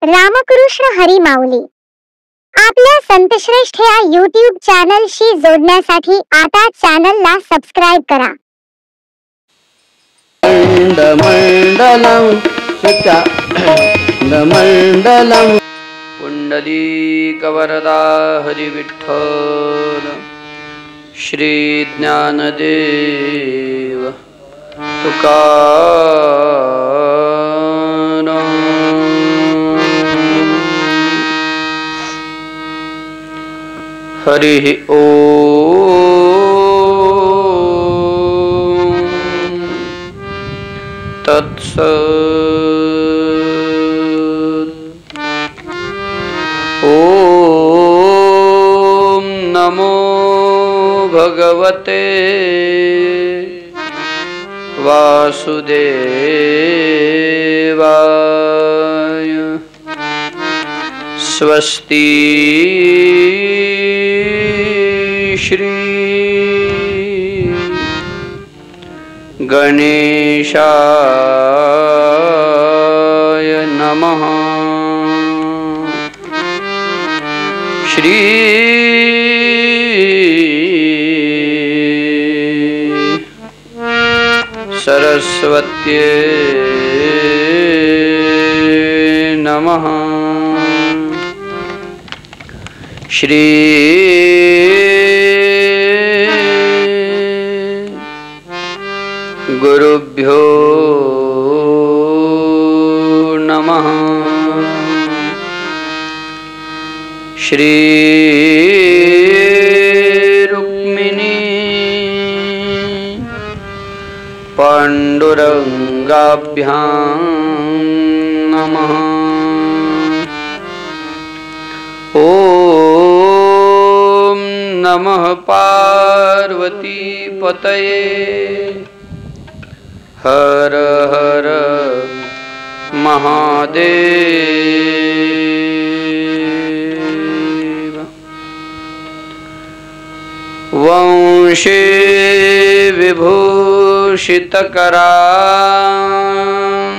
रामकृष्ण हरी माऊली आपल्या संतश्रेष्ठ या YouTube चॅनलशी जोडण्यासाठी आता चॅनलला सबस्क्राइब करा. मंडलम पुंडलीकवरदा हरि विठ्ठल श्री ज्ञानदेव तुकाराम. हरि ओम तत्सत्. ओम नमो भगवते वासुदेवाय. स्वस्ति श्री गणेशाय नमः. श्री सरस्वत्यै नमः. श्री गुरुभ्यो नमः. श्री रुक्मिणी पांडुरंगाभ्यां नमः. ओम नमः पार्वती पतये. हर हर महादेव. वंशे विभूषितकरां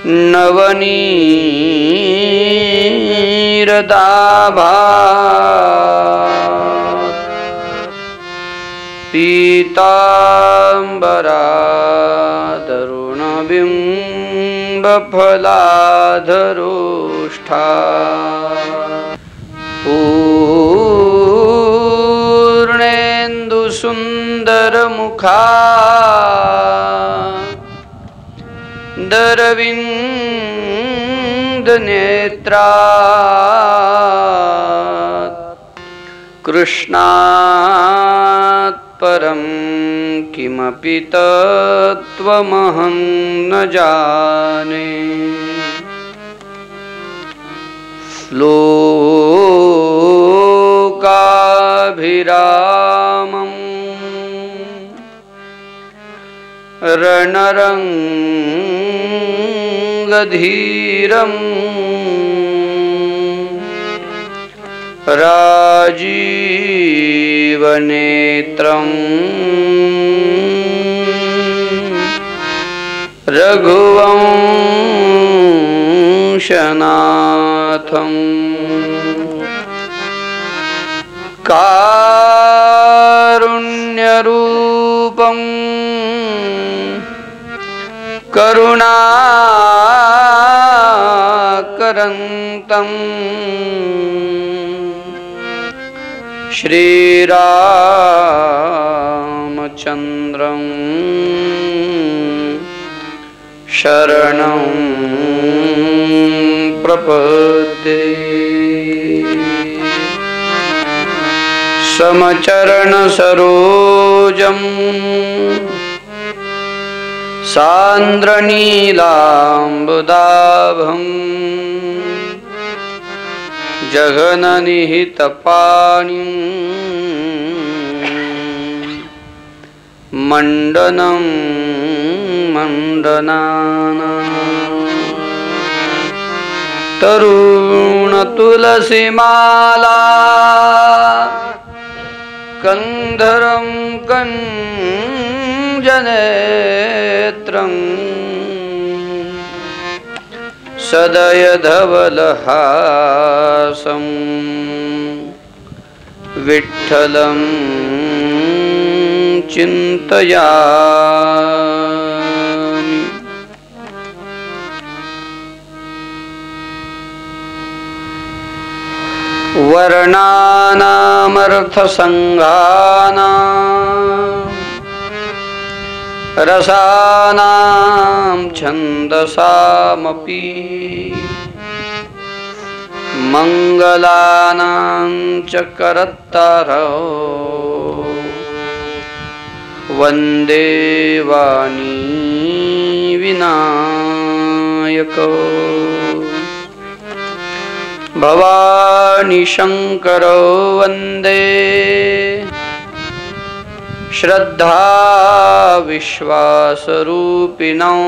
नवनीरदाभात् पीताम्बरादरुणबिम्बफलाधरोष्ठा पूर्णेन्दुसुन्दरमुखा दरविन्दनेत्रा कृष्णात् परं किमपि तत्त्वमहं न जाने. लोकाभिरामं रणरङ्गधीरं राजीवनेत्रं रघुवंशनाथं कारुण्यरूपं करुणाकरन्तं श्रीरामचन्द्रं शरणं प्रपद्ये. समचरणसरोजं सान्द्रनीलाम्बुदाभं जघननिहितपाणिं मण्डनं मण्डनाना. तरुणतुलसीमाला कंधरं कञ्जनेत्रं सदयधवलहासं विठ्ठलं चिन्तयामि। वर्णानामर्थसङ्घानां रसानां छन्दसामपि मङ्गलानां च करत्तारौ वन्दे वाणी विनायकौ। भवानी शंकरो वन्दे श्रद्धा विश्वासरूपिणौ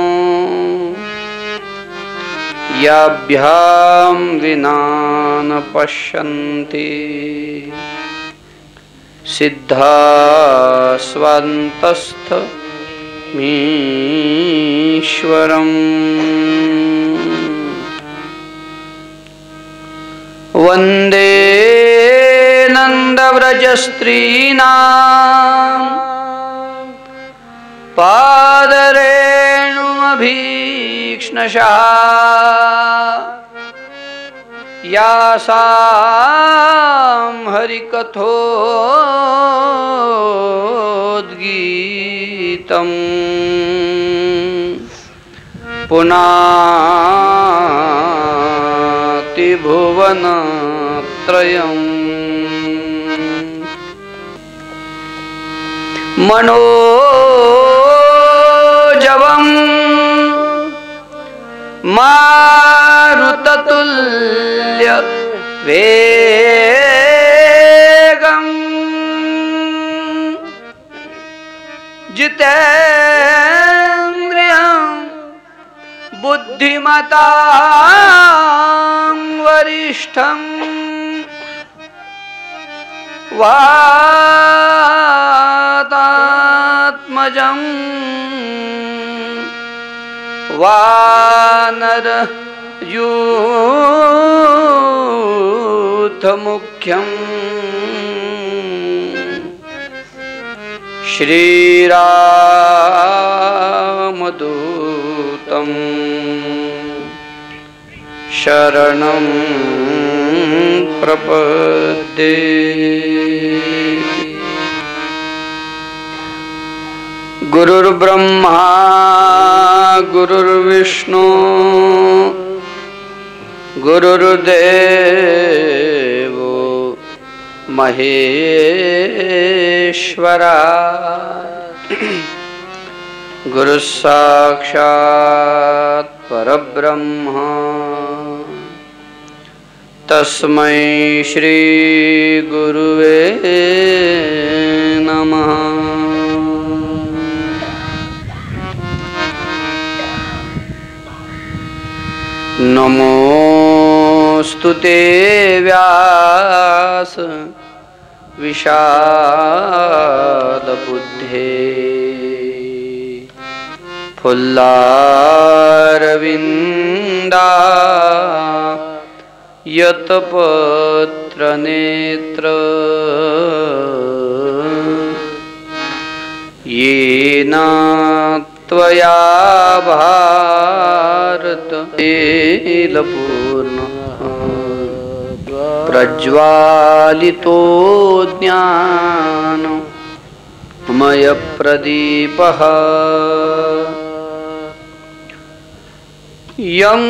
याभ्यां विना न पश्यन्ति सिद्धा स्वान्तस्थमीश्वरम्। वन्दे नन्दव्रजस्त्रीणां पादरेणुमभीक्ष्णशः यासां हरिकथोद्गीतं पुनाति भुवनत्रयम्। मनोजवं मारुततुल्य वेगं जितेन्द्रियं बुद्धिमतां वरिष्ठं वातात्मजं वानरयूथमुख्यं श्रीरामदूतं शरणं प्रपद्ये। गुरुर्ब्रह्मा गुरुर्विष्णु गुरुर्देवो महेश्वरा गुरुसाक्षात् परब्रह्म तस्मै श्री गुरुवे नमः। नमोस्तुते व्यास विशालबुद्धे फुल्लारविन्दा यतपत्रनेत्र येन त्वया भारत तेलपूर्णः प्रज्वालितो ज्ञानमयप्रदीपः यं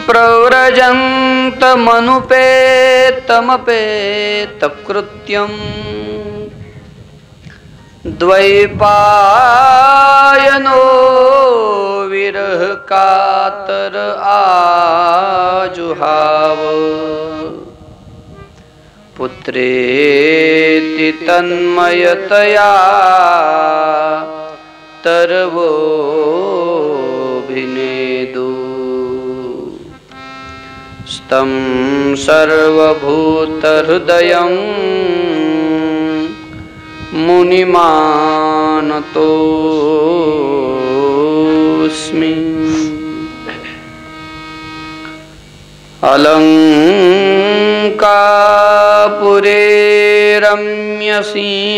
प्रव्रजन्तमनुपेतमपेतकृत्यम् द्वैपायनो विरह कातर आजुहाव पुत्रेति तन्मयतया तरवोभिनेदु स्तं सर्वभूतहृदयं मुनिमानतोऽस्मि। अलंकापुरे रम्यसिंहासनस्थम्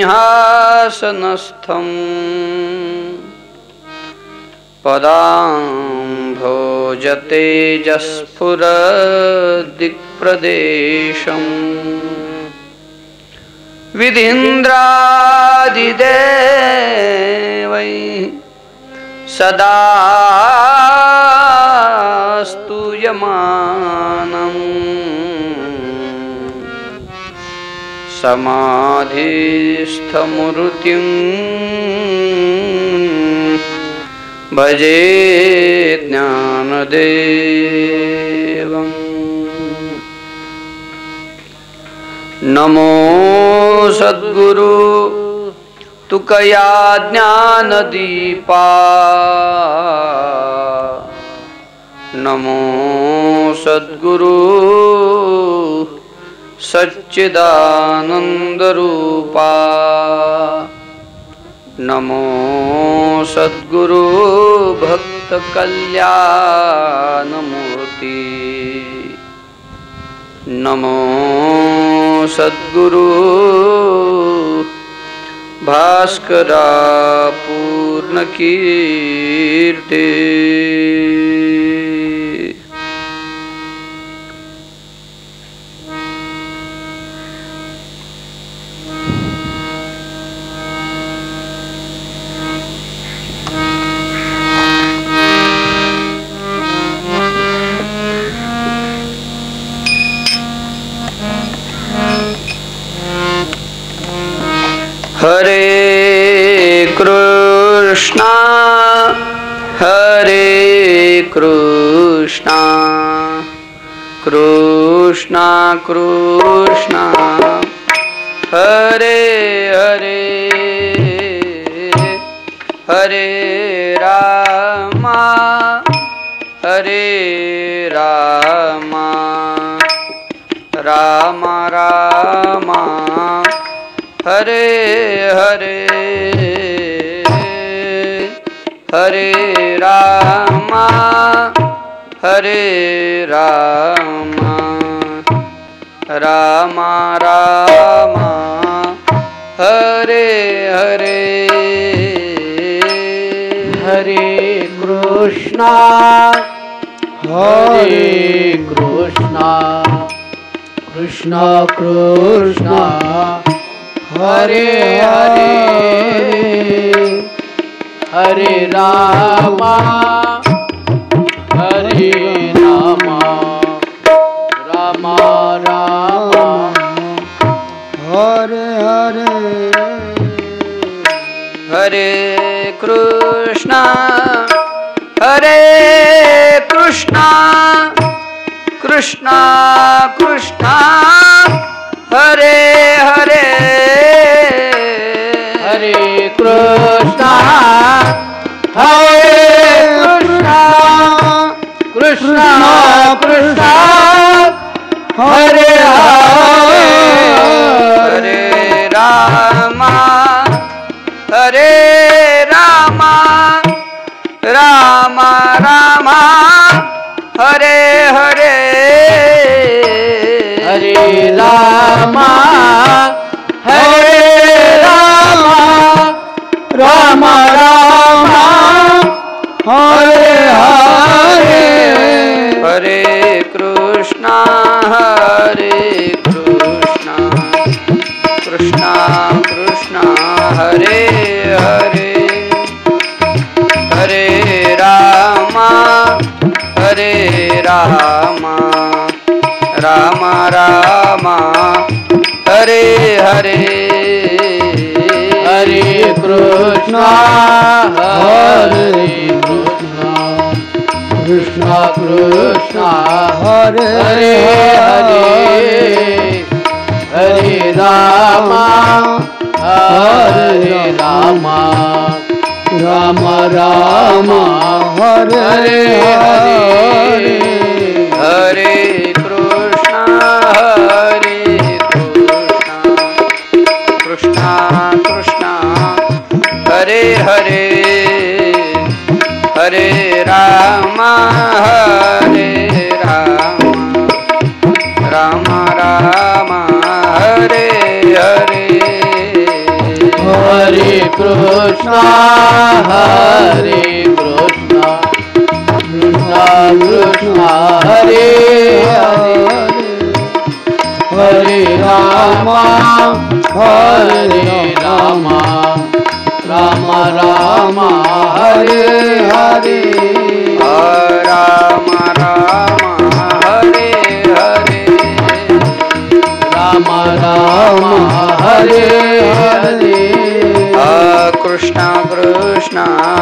पदाम्भोजतेजस्फुरदिक्प्रदेशम् विधीन्द्रादिदेवैः सदा स्तूयमानम् समाधिस्थमूर्तिं भजे ज्ञानदेवम्। नमो सद्गुरु तुकया ज्ञानदीपा, नमो सद्गुरु सच्चिदानन्दरूपा, नमो सद्गुरु भक्तकल्याणमूर्ति, नमो सद्गुरु भास्करा पूर्णकीर्ति। हरे कृष्णा कृष्णा कृष्णा हरे हरे, हरे रामा राम राम हरे हरे, हरे राम राम राम हरे हरे। हरे कृष्णा कृष्णा कृष्णा हरे हरे, हरे राम राम राम हरे हरे। हरे कृष्णा कृष्णा कृष्णा हरे हरे, हरे कृष्णा कृष्णा कृष्णा हरे हरे, हरे राम राम राम हरे हरे, हरे राम राम राम हरे हरे। हरे कृष्णा कृष्णा कृष्णा हरे हरे, हरे राम राम राम हरे हरे, हरे कृष्णा कृष्णा कृष्णा हरे हरे, हरे राम राम राम हरे हरे। हरे कृष्णा कृष्णा कृष्णा हरे हरे, हरे राम हरे कृष्ण कृष्ण कृष्ण हरे हरे हरे राम राम राम हरे हरे राम राम हरे हरे राम राम हरे हरे कृष्ण कृष्ण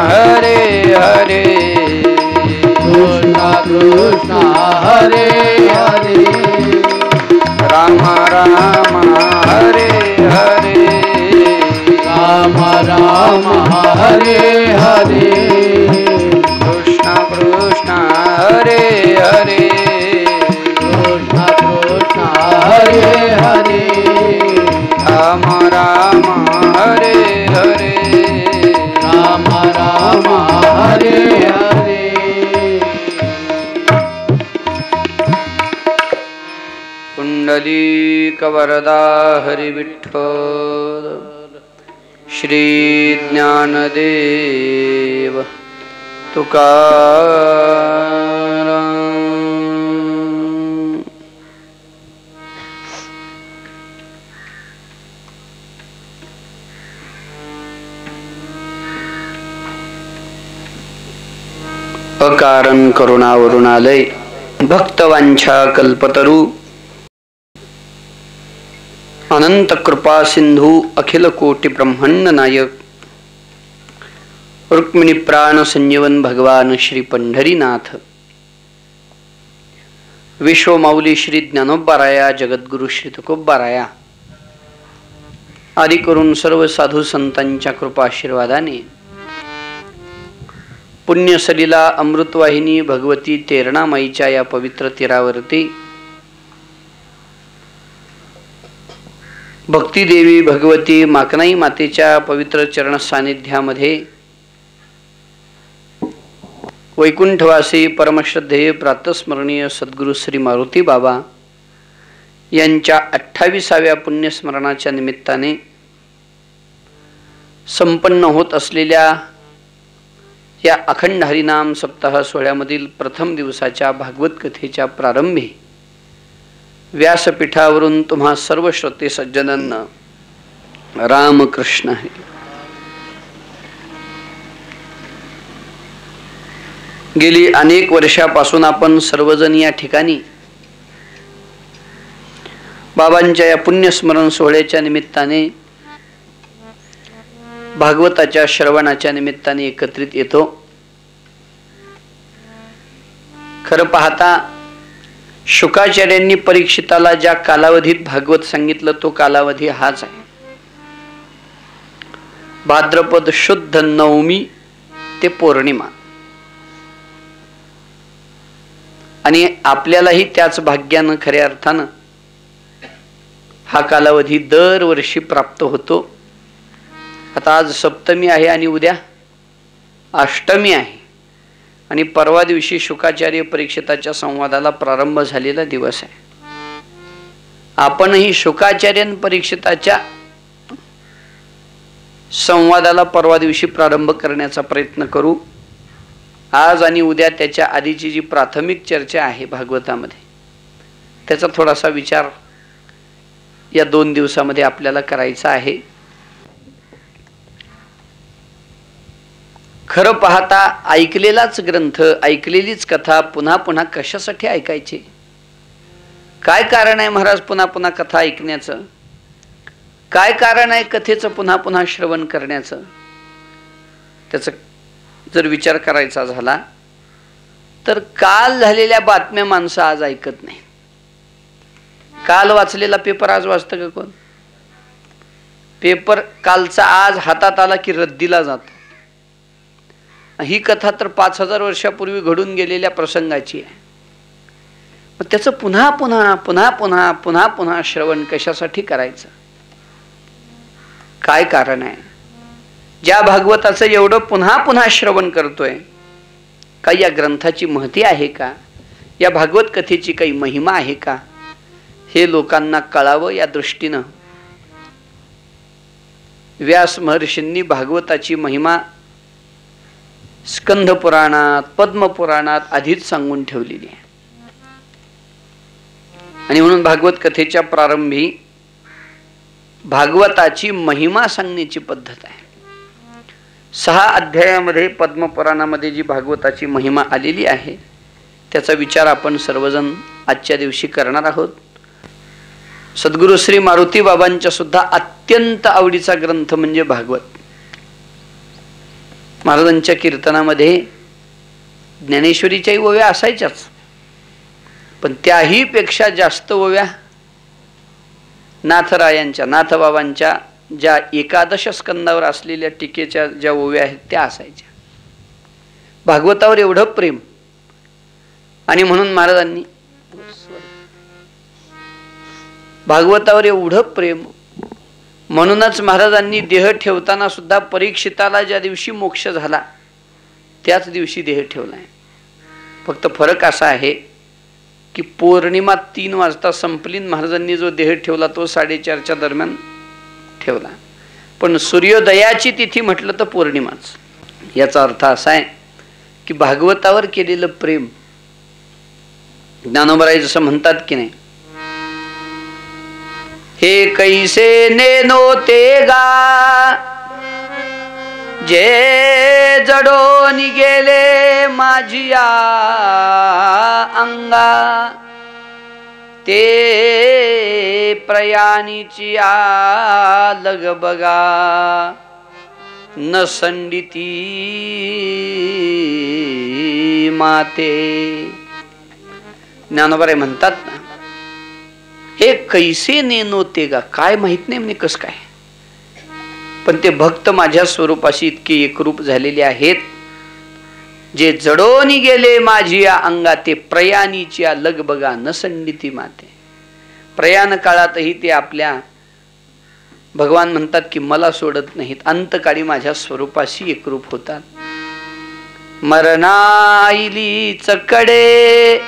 हरे हरे कृष्ण कृष्ण हरे हरे राम राम हरे हरे राम राम हरे हरे कृष्ण कृष्ण हरे हरे कृष्ण कृष्ण हरे हरे राम राम हरे हरे राम राम हरे हरे पुंडलीकवरदा हरि विठ्ठल श्री ज्ञानदेव तुकाराम। अकारण करुणावरुणालय भक्तवांछा कल्पतरू अनंत कृपा सिंधु अखिल कोटि ब्रह्मांड नायक रुक्मिणी प्राण संजीवन भगवान श्री पंढरीनाथ विश्व माऊली श्री ज्ञानोबाराया जगद्गुरु श्री तुकोबाराया आदि करून सर्व साधू संतांच्या कृपा आशीर्वादाने पुण्य सलीला अमृतवाहिनी भगवती तेरणामाईच्या या पवित्र तीरावरती भक्ती देवी भगवती माकनाई मातेच्या पवित्र चरण सानिध्यामध्ये वैकुंठवासी परमश्रद्धेय प्रातस्मरणीय सद्गुरु श्री मारुती बाबा यांच्या 28व्या पुण्यस्मरणाच्या निमित्ताने संपन्न होत असलेल्या या अखंड हरिनाम सप्ताह सोहळ्यामधील प्रथम दिवसाच्या भागवत कथेच्या प्रारंभी व्यासपीठावरून तुम्हा सर्व श्रोते सज्जनांना रामकृष्ण हरी। गेली अनेक वर्षापासून आपण सर्वजण या ठिकाणी बाबांच्या या पुण्यस्मरण सोहळ्याच्या निमित्ताने भागवताच्या श्रवणाच्या निमित्ताने एकत्रित येतो। खरं पाहता शुकाचार्यांनी परीक्षिताला ज्या कालावधीत भागवत सांगितलं तो कालावधी हाच आहे, भाद्रपद शुद्ध नवमी ते पौर्णिमा। आणि आपल्यालाही त्याच भाग्यानं खऱ्या अर्थानं हा कालावधी दरवर्षी प्राप्त होतो। आता आज सप्तमी आहे आणि उद्या अष्टमी आहे आणि परवा दिवशी शुकाचार्य परीक्षिताच्या संवादाला प्रारंभ झालेला दिवस आहे। आपणही शुकाचार्य परीक्षिताच्या संवादाला परवा दिवशी प्रारंभ करण्याचा प्रयत्न करू। आज आणि उद्या त्याच्या आधीची जी प्राथमिक चर्चा आहे भागवतामध्ये त्याचा थोडासा विचार या 2 दिवसामध्ये आपल्याला करायचा आहे। खरं पाहता ऐकलेलाच ग्रंथ, ऐकलेलीच कथा पुन्हा पुन्हा कशासाठी ऐकायची? काय कारण आहे महाराज पुन्हा पुन्हा कथा ऐकण्याचं? काय कारण आहे कथेचं पुन्हा पुन्हा श्रवण करण्याचं? त्याचा जर विचार करायचा झाला तर काल झालेल्या बातम्या माणसं आज ऐकत नाही। काल वाचलेला पेपर आज वाचतं का कोण? पेपर कालचा आज हातात आला की रद्दीला जातो। ही कथा तर 5000 वर्षापूर्वी घडून गेलेल्या प्रसंगाची आहे। मग त्याचं पुन्हा पुन्हा पुन्हा पुन्हा पुन्हा पुन्हा श्रवण कशासाठी करायचं? काय कारण आहे? ज्या भागवताचं एवढं पुन्हा पुन्हा श्रवण करतोय, काही या ग्रंथाची महती आहे का? या भागवत कथेची काही महिमा आहे का? हे लोकांना कळावं या दृष्टीनं व्यास महर्षींनी भागवताची महिमा स्कंध पुराणात पद्मपुराणात आधीच सांगून ठेवलेली आहे. आणि म्हणून भागवत कथेच्या प्रारंभी भागवताची महिमा सांगण्याची पद्धत आहे. 6 अध्यायामध्ये पद्मपुराणामध्ये जी भागवताची महिमा आलेली आहे त्याचा विचार आपण सर्वजण आजच्या दिवशी करणार आहोत. सद्गुरु श्री मारुती बाबांच्या सुद्धा अत्यंत आवडीचा ग्रंथ म्हणजे भागवत. महाराजांच्या कीर्तनामध्ये ज्ञानेश्वरीच्याही ओव्या असायच्याच, पण त्याही पेक्षा जास्त ओव्या नाथरायांच्या नाथबाबांच्या ज्या 11 स्कंदावर असलेल्या टीकेच्या ज्या ओव्या आहेत त्या असायच्या. भागवतावर एवढं प्रेम. आणि म्हणून महाराजांनी भागवतावर एवढं प्रेम, म्हणूनच महाराजांनी देह ठेवताना सुद्धा परीक्षिताला ज्या दिवशी मोक्ष झाला त्याच दिवशी देह ठेवलाय. फक्त फरक असा आहे की पौर्णिमा 3 वाजता संपली, महाराजांनी जो देह ठेवला तो 4:30च्या दरम्यान ठेवला. पण सूर्योदयाची तिथी म्हटलं तर पौर्णिमाच. याचा अर्थ असा आहे की भागवतावर केलेलं प्रेम, ज्ञानोबराई जसं म्हणतात की नाही, हे कैसे नेनो ते गा जे जडोन गेले माझिया अंगा, ते प्रयाणीची लग बगा न संडिती माते. ज्ञानोबराई म्हणतात ना, हे कैसे नेनो ते गा, काय माहित नाही म्हणजे कस काय, पण ते भक्त माझ्या स्वरूपाशी इतके एकरूप झालेले आहेत, जे जडोनी गेले माझी या अंगा, ते प्रयाणीची लग बगा न संडिती माते. प्रयाण काळातही ते आपल्या भगवान म्हणतात की मला सोडत नाहीत, अंतकाळी माझ्या स्वरूपाशी एकरूप होतात. मरणाईली चकडे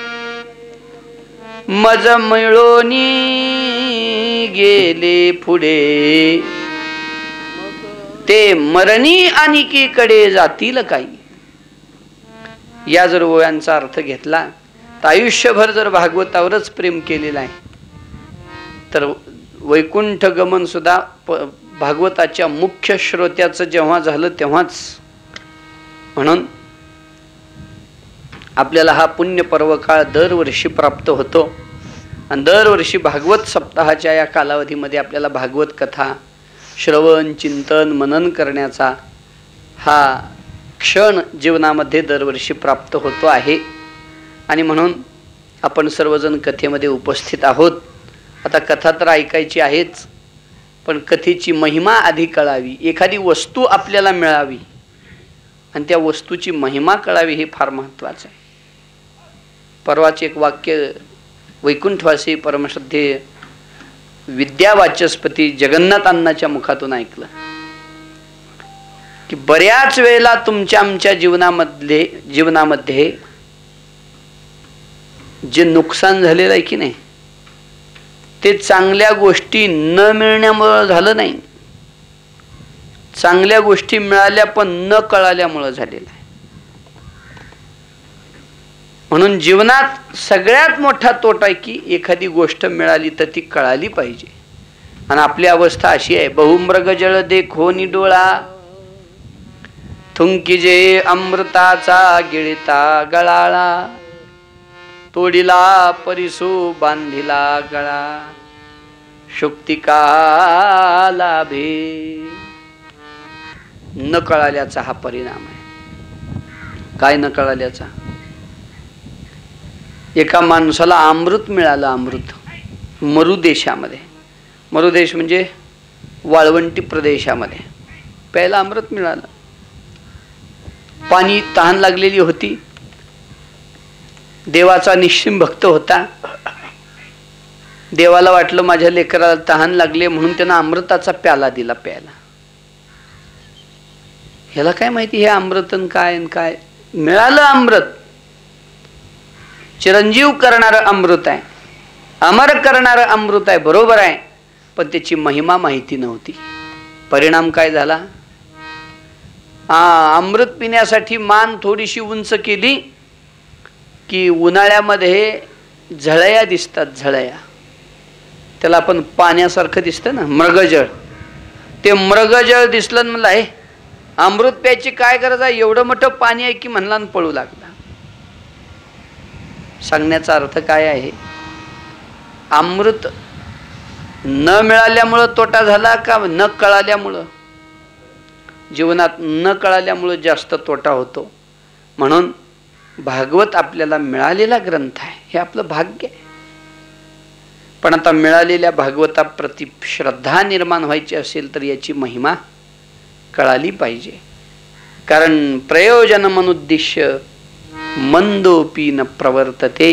मज मिळोनी गेले पुढे, ते मरणी आणिकीकडे जातील काही. या जर ओव्यांचा अर्थ घेतला तर आयुष्यभर जर भागवतावरच प्रेम केलेलं आहे तर वैकुंठ गमन सुद्धा भागवताच्या मुख्य श्रोत्याचं जेव्हा झालं तेव्हाच. म्हणून आपल्याला हा पुण्य पर्व काळ दरवर्षी प्राप्त होतो. आणि दरवर्षी भागवत सप्ताहाच्या या कालावधीमध्ये आपल्याला भागवत कथा श्रवण चिंतन मनन करण्याचा हा क्षण जीवनामध्ये दरवर्षी प्राप्त होतो आहे. आणि म्हणून आपण सर्वजण कथेमध्ये उपस्थित आहोत. आता कथा तर ऐकायची आहेच, पण कथेची महिमा आधी कळावी, एखादी वस्तू आपल्याला मिळावी आणि त्या वस्तूची महिमा कळावी, हे फार महत्त्वाचं आहे. परवाचे एक वाक्य वैकुंठवासी परमश्रद्धेय विद्यावाचस्पती जगन्नाथांनाच्या मुखातून ऐकलं की बऱ्याच वेळेला तुमच्या आमच्या जीवनामध्ये जे नुकसान झालेलं आहे की नाही, ते चांगल्या गोष्टी न मिळण्यामुळे झालं नाही, चांगल्या गोष्टी मिळाल्या पण न कळाल्यामुळे झालेलं आहे. म्हणून जीवनात सगळ्यात मोठा तोटा आहे की एखादी गोष्ट मिळाली तर ती कळाली पाहिजे. आणि आपली अवस्था अशी आहे, बहुमृग जळ देखो निडोळा, थुंकी जे अमृताचा गिळता गळाळा, तोडिला परिसू बांधिला गळा, शुक्तिका लाभे. न कळाल्याचा हा परिणाम आहे. काय न कळाल्याचा? एका माणसाला अमृत मिळालं, अमृत मरुदेशामध्ये, मरुदेश म्हणजे वाळवंटी प्रदेशामध्ये प्यायला अमृत मिळालं. पाणी तहान लागलेली होती, देवाचा निश्चिम भक्त होता, देवाला वाटलं माझ्या लेकराला तहान लागले म्हणून त्यानं अमृताचा प्याला दिला प्यायला. ह्याला काय माहिती हे अमृतन काय काय मिळालं. अमृत चिरंजीव करणारं अमृत आहे, अमर करणारं अमृत आहे, बरोबर आहे, पण त्याची महिमा माहिती नव्हती. परिणाम काय झाला? अमृत पिण्यासाठी मान थोडीशी उंच केली की उन्हाळ्यामध्ये झळया दिसतात, झळया. त्याला आपण पाण्यासारखं दिसतं ना, मृगजळ. ते मृगजळ दिसलं म्हणलं आहे अमृत प्यायची काय गरज आहे, एवढं मोठं पाणी आहे की म्हणला पळू लागला. सांगण्याचा अर्थ काय आहे? अमृत न मिळाल्यामुळं तोटा झाला का न कळाल्यामुळं? जीवनात न कळाल्यामुळं जास्त तोटा होतो. म्हणून भागवत आपल्याला मिळालेला ग्रंथ आहे, हे आपलं भाग्य आहे. पण आता मिळालेल्या भागवताप्रती श्रद्धा निर्माण व्हायची असेल तर याची महिमा कळाली पाहिजे. कारण प्रयोजनमनुद्दिश्य मंदोपी न प्रवर्तते.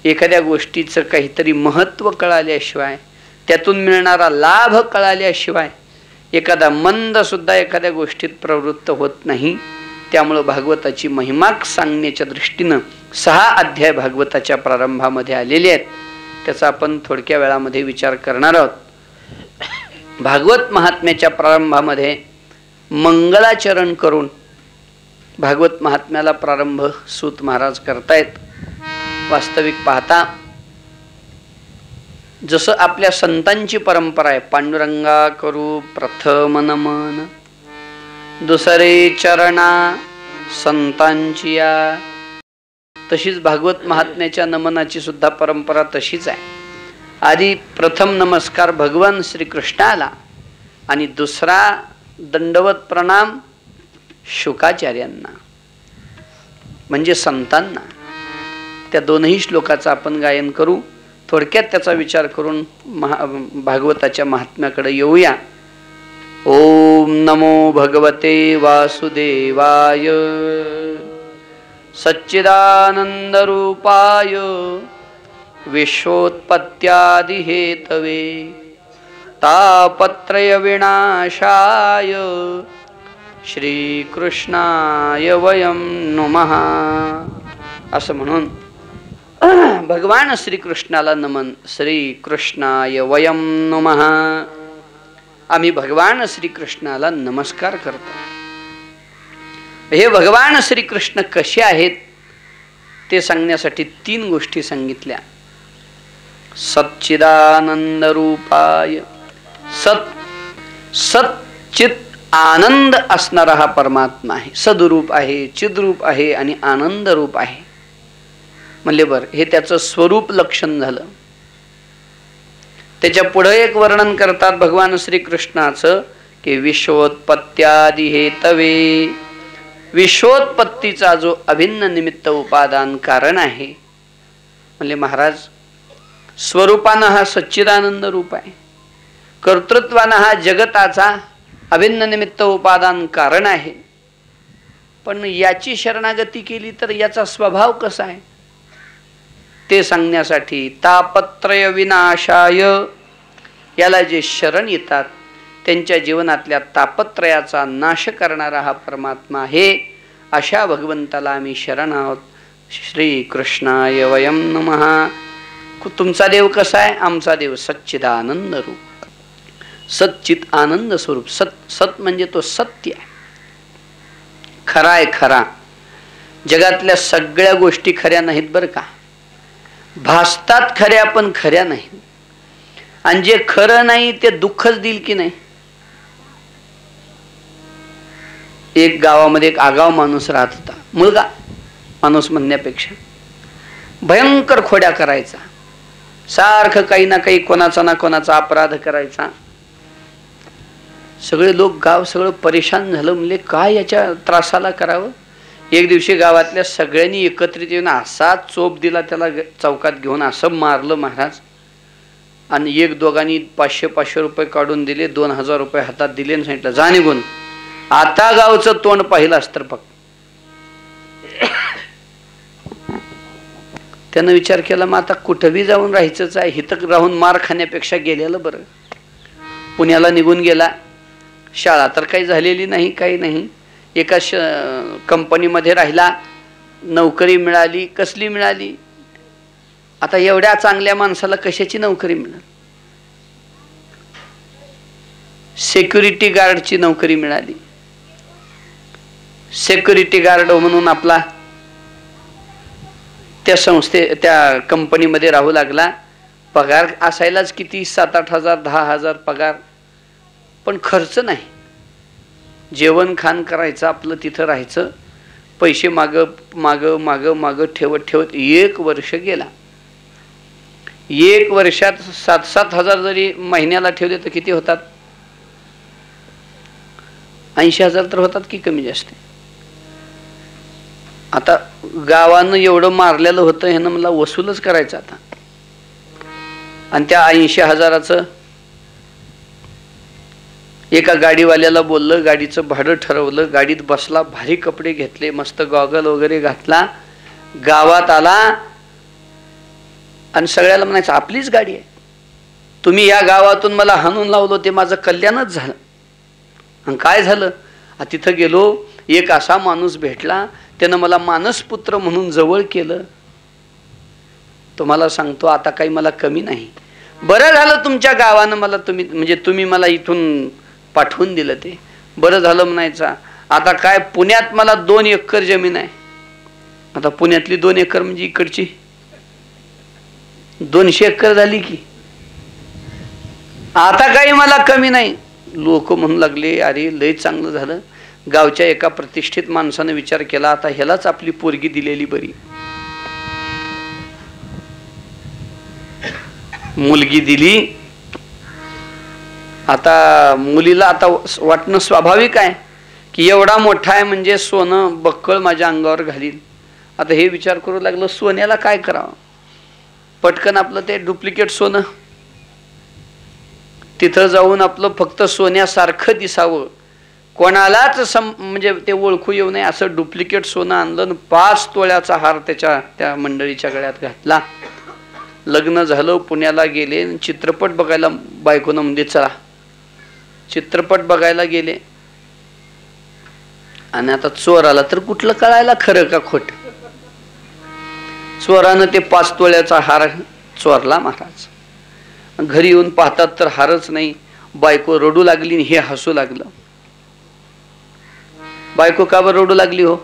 एखाद्या गोष्टीचं काहीतरी महत्त्व कळाल्याशिवाय, त्यातून मिळणारा लाभ कळाल्याशिवाय एखादा मंद सुद्धा एखाद्या गोष्टीत प्रवृत्त होत नाही. त्यामुळं भागवताची महिमा सांगण्याच्या दृष्टीनं 6 अध्याय भागवताच्या प्रारंभामध्ये आलेले आहेत. त्याचा आपण थोडक्या वेळामध्ये विचार करणार आहोत. भागवत महात्म्याच्या प्रारंभामध्ये मंगलाचरण करून भागवत महात्म्याला प्रारंभ सूत महाराज करतायत. वास्तविक पाहता जसं आपल्या संतांची परंपरा आहे, पांडुरंगा करू प्रथम नमन, दुसरे चरणा संतांची या, तशीच भागवत महात्म्याच्या नमनाची सुद्धा परंपरा तशीच आहे. आधी प्रथम नमस्कार भगवान श्रीकृष्णाला आणि दुसरा दंडवत प्रणाम शुकाचार्यांना म्हणजे संतांना. त्या दोनही श्लोकाचं आपण गायन करू. थोडक्यात त्याचा विचार करून भागवताच्या महात्म्याकडे येऊया. ओम नमो भगवते वासुदेवाय सच्चिदानंद रूपाय विश्वोत्पत्त्यादि हेतवे तापत्रय विनाशाय श्रीकृष्णाय वयं नमः. असं म्हणून भगवान श्रीकृष्णाला नमन. श्रीकृष्णाय वयं नमः. आम्ही भगवान श्रीकृष्णाला नमस्कार करतो. हे भगवान श्रीकृष्ण कसे आहेत ते सांगण्यासाठी 3 गोष्टी सांगितल्या. सच्चिदानंद रूपाय, सच्चित आनंद असणारा हा परमात्मा आहे. सद्रूप आहे, चिद्रूप आहे आणि आनंद रूप आहे. म्हणले बर, हे त्याचं स्वरूप लक्षण झालं. त्याच्या पुढे एक वर्णन करतात भगवान श्रीकृष्णाचं की विश्वोत्पत्त्यादि हेतवे. विश्वोत्पत्तीचा जो अभिन्न निमित्त उपादान कारण आहे. म्हणले महाराज स्वरूपानं हा सच्चिदानंद रूप आहे, कर्तृत्वानं हा जगताचा अभिन्न निमित्त उपादान कारण आहे. पण याची शरणागती केली तर याचा स्वभाव कसा आहे ते सांगण्यासाठी तापत्रय विनाशाय, याला जे शरण येतात त्यांच्या जीवनातल्या तापत्रयाचा नाश करणारा हा परमात्मा आहे. अशा भगवंताला आम्ही शरण आहोत. श्रीकृष्णाय वयं नमः. तुमचा देव कसा आहे? आमचा देव सच्चिदानंद रूप, सच्चित आनंद स्वरूप. सत म्हणजे तो सत्य आहे, खरा आहे. खरा जगातल्या सगळ्या गोष्टी खऱ्या नाहीत बरं का, भासतात खऱ्या पण खऱ्या नाहीत. आणि जे खरं नाही ते दुःखच देईल की नाही. एक गावामध्ये एक आगाव माणूस राहत होता. मुलगा माणूस म्हणण्यापेक्षा भयंकर खोड्या करायचा, सारखं काही ना काही कोणाचा ना कोणाचा अपराध करायचा. सगळे लोक गाव सगळं परेशान झालं. म्हणले काय याच्या त्रासाला करावं. एक दिवशी गावातल्या सगळ्यांनी एकत्रित येऊन असा चोप दिला त्याला, चौकात घेऊन असं मारलं महाराज. आणि 1-2 500-500 रुपये काढून दिले, 2000 रुपये हातात दिले आणि सांगितलं जा निघून. आता गावचं तोंड पाहिलं असतं फक्त. त्यानं विचार केला मग आता कुठंबी जाऊन राहायचंच आहे, हिथं राहून मार खाण्यापेक्षा गेलेलं बरं. पुण्याला निघून गेला. शाळा तर काही झालेली नाही, काही नाही. एका कंपनीमध्ये राहिला, नोकरी मिळाली. कसली मिळाली? आता एवढ्या चांगल्या माणसाला कशाची नोकरी मिळाली? सिक्युरिटी गार्डची नोकरी मिळाली. सिक्युरिटी गार्ड म्हणून आपला त्या कंपनीमध्ये राहू लागला. पगार असायलाच किती 7-8 हजार 10 हजार पगार, पण खर्च नाही. जेवण खाण करायचं, आपलं तिथं राहायचं, पैसे माग माग माग माग ठेवत ठेवत 1 वर्ष गेला. 1 वर्षात 7-7 हजार जरी महिन्याला ठेवले तर किती होतात? 80 हजार तर होतात की कमी जास्त. आता गावानं एवढं मारलेलं होतं, ह्यानं मला वसूलच करायचं आता. आणि त्या 80 हजाराचं एका गाडीवाल्याला बोललं, गाडीचं भाडं ठरवलं, गाडीत बसला, भारी कपडे घेतले, मस्त गॉगल वगैरे घातला, गावात आला आणि सगळ्याला म्हणायचं आपलीच गाडी आहे, तुम्ही या गावातून मला हाणून लावलो ते माझं कल्याणच झालं. आणि काय झालं? तिथं गेलो, एक असा माणूस भेटला, त्यानं मला मानसपुत्र म्हणून जवळ केलं. तुम्हाला सांगतो आता काही मला कमी नाही. बरं झालं तुमच्या गावानं मला तुम्ही मला इथून पाठवून दिलं, ते बरं झालं म्हणायचा. आता काय पुण्यात मला 2 एकर जमीन आहे. आता पुण्यातली 2 एकर म्हणजे इकडची 200 एकर झाली की. आता काही मला कमी नाही. लोक म्हणू लागले अरे लय चांगलं झालं. गावच्या एका प्रतिष्ठित माणसाने विचार केला, आता ह्यालाच आपली पोरगी दिलेली बरी. मुलगी दिली. आता मुलीला आता वाटणं स्वाभाविक आहे की एवढा मोठा आहे म्हणजे सोनं बक्कळ माझ्या अंगावर घालील. आता हे विचार करू लागलं सोन्याला काय करावं. पटकन आपलं ते डुप्लिकेट सोनं तिथं जाऊन आपलं फक्त सोन्यासारखं दिसावं, कोणालाच म्हणजे ते ओळखू येऊ नये असं डुप्लिकेट सोनं आणलं. 5 तोळ्याचा हार त्या मंडळीच्या गळ्यात घातला. लग्न झालं, पुण्याला गेले. चित्रपट बघायला बायकोनं म्हणजे चला चित्रपट बघायला गेले. आणि आता चोर आला तर कुठलं कळायला खरं का खोट. चोरानं ते 5 तोळ्याचा हार चोरला महाराज. घरी येऊन पाहतात तर हारच नाही. बायको रडू लागली, हे हसू लागलं. बायको का बरं रडू लागली हो?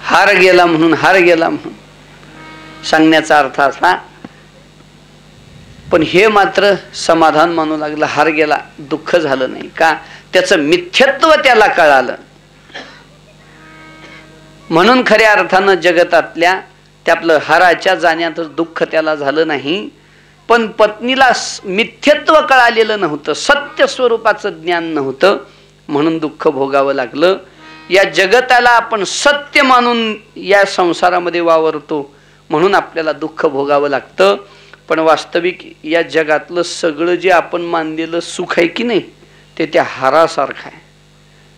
हार गेला म्हणून, हार गेला म्हणून सांगण्याचा अर्थ असा. पण हे मात्र समाधान मानू लागलं. हार गेला, दुःख झालं नाही का? त्याचं मिथ्यत्व त्याला कळालं. म्हणून खऱ्या अर्थानं जगतातल्या त्या आपलं हाराच्या जाण्यातच दुःख त्याला झालं नाही. पण पत्नीला मिथ्यत्व कळालेलं नव्हतं, सत्य स्वरूपाचं ज्ञान नव्हतं, म्हणून दुःख भोगावं लागलं. या जगताला आपण सत्य मानून या संसारामध्ये वावरतो म्हणून आपल्याला दुःख भोगावं लागतं. पण वास्तविक या जगातलं सगळं जे आपण मानलेलं सुख आहे की नाही ते त्या हारासारखं आहे.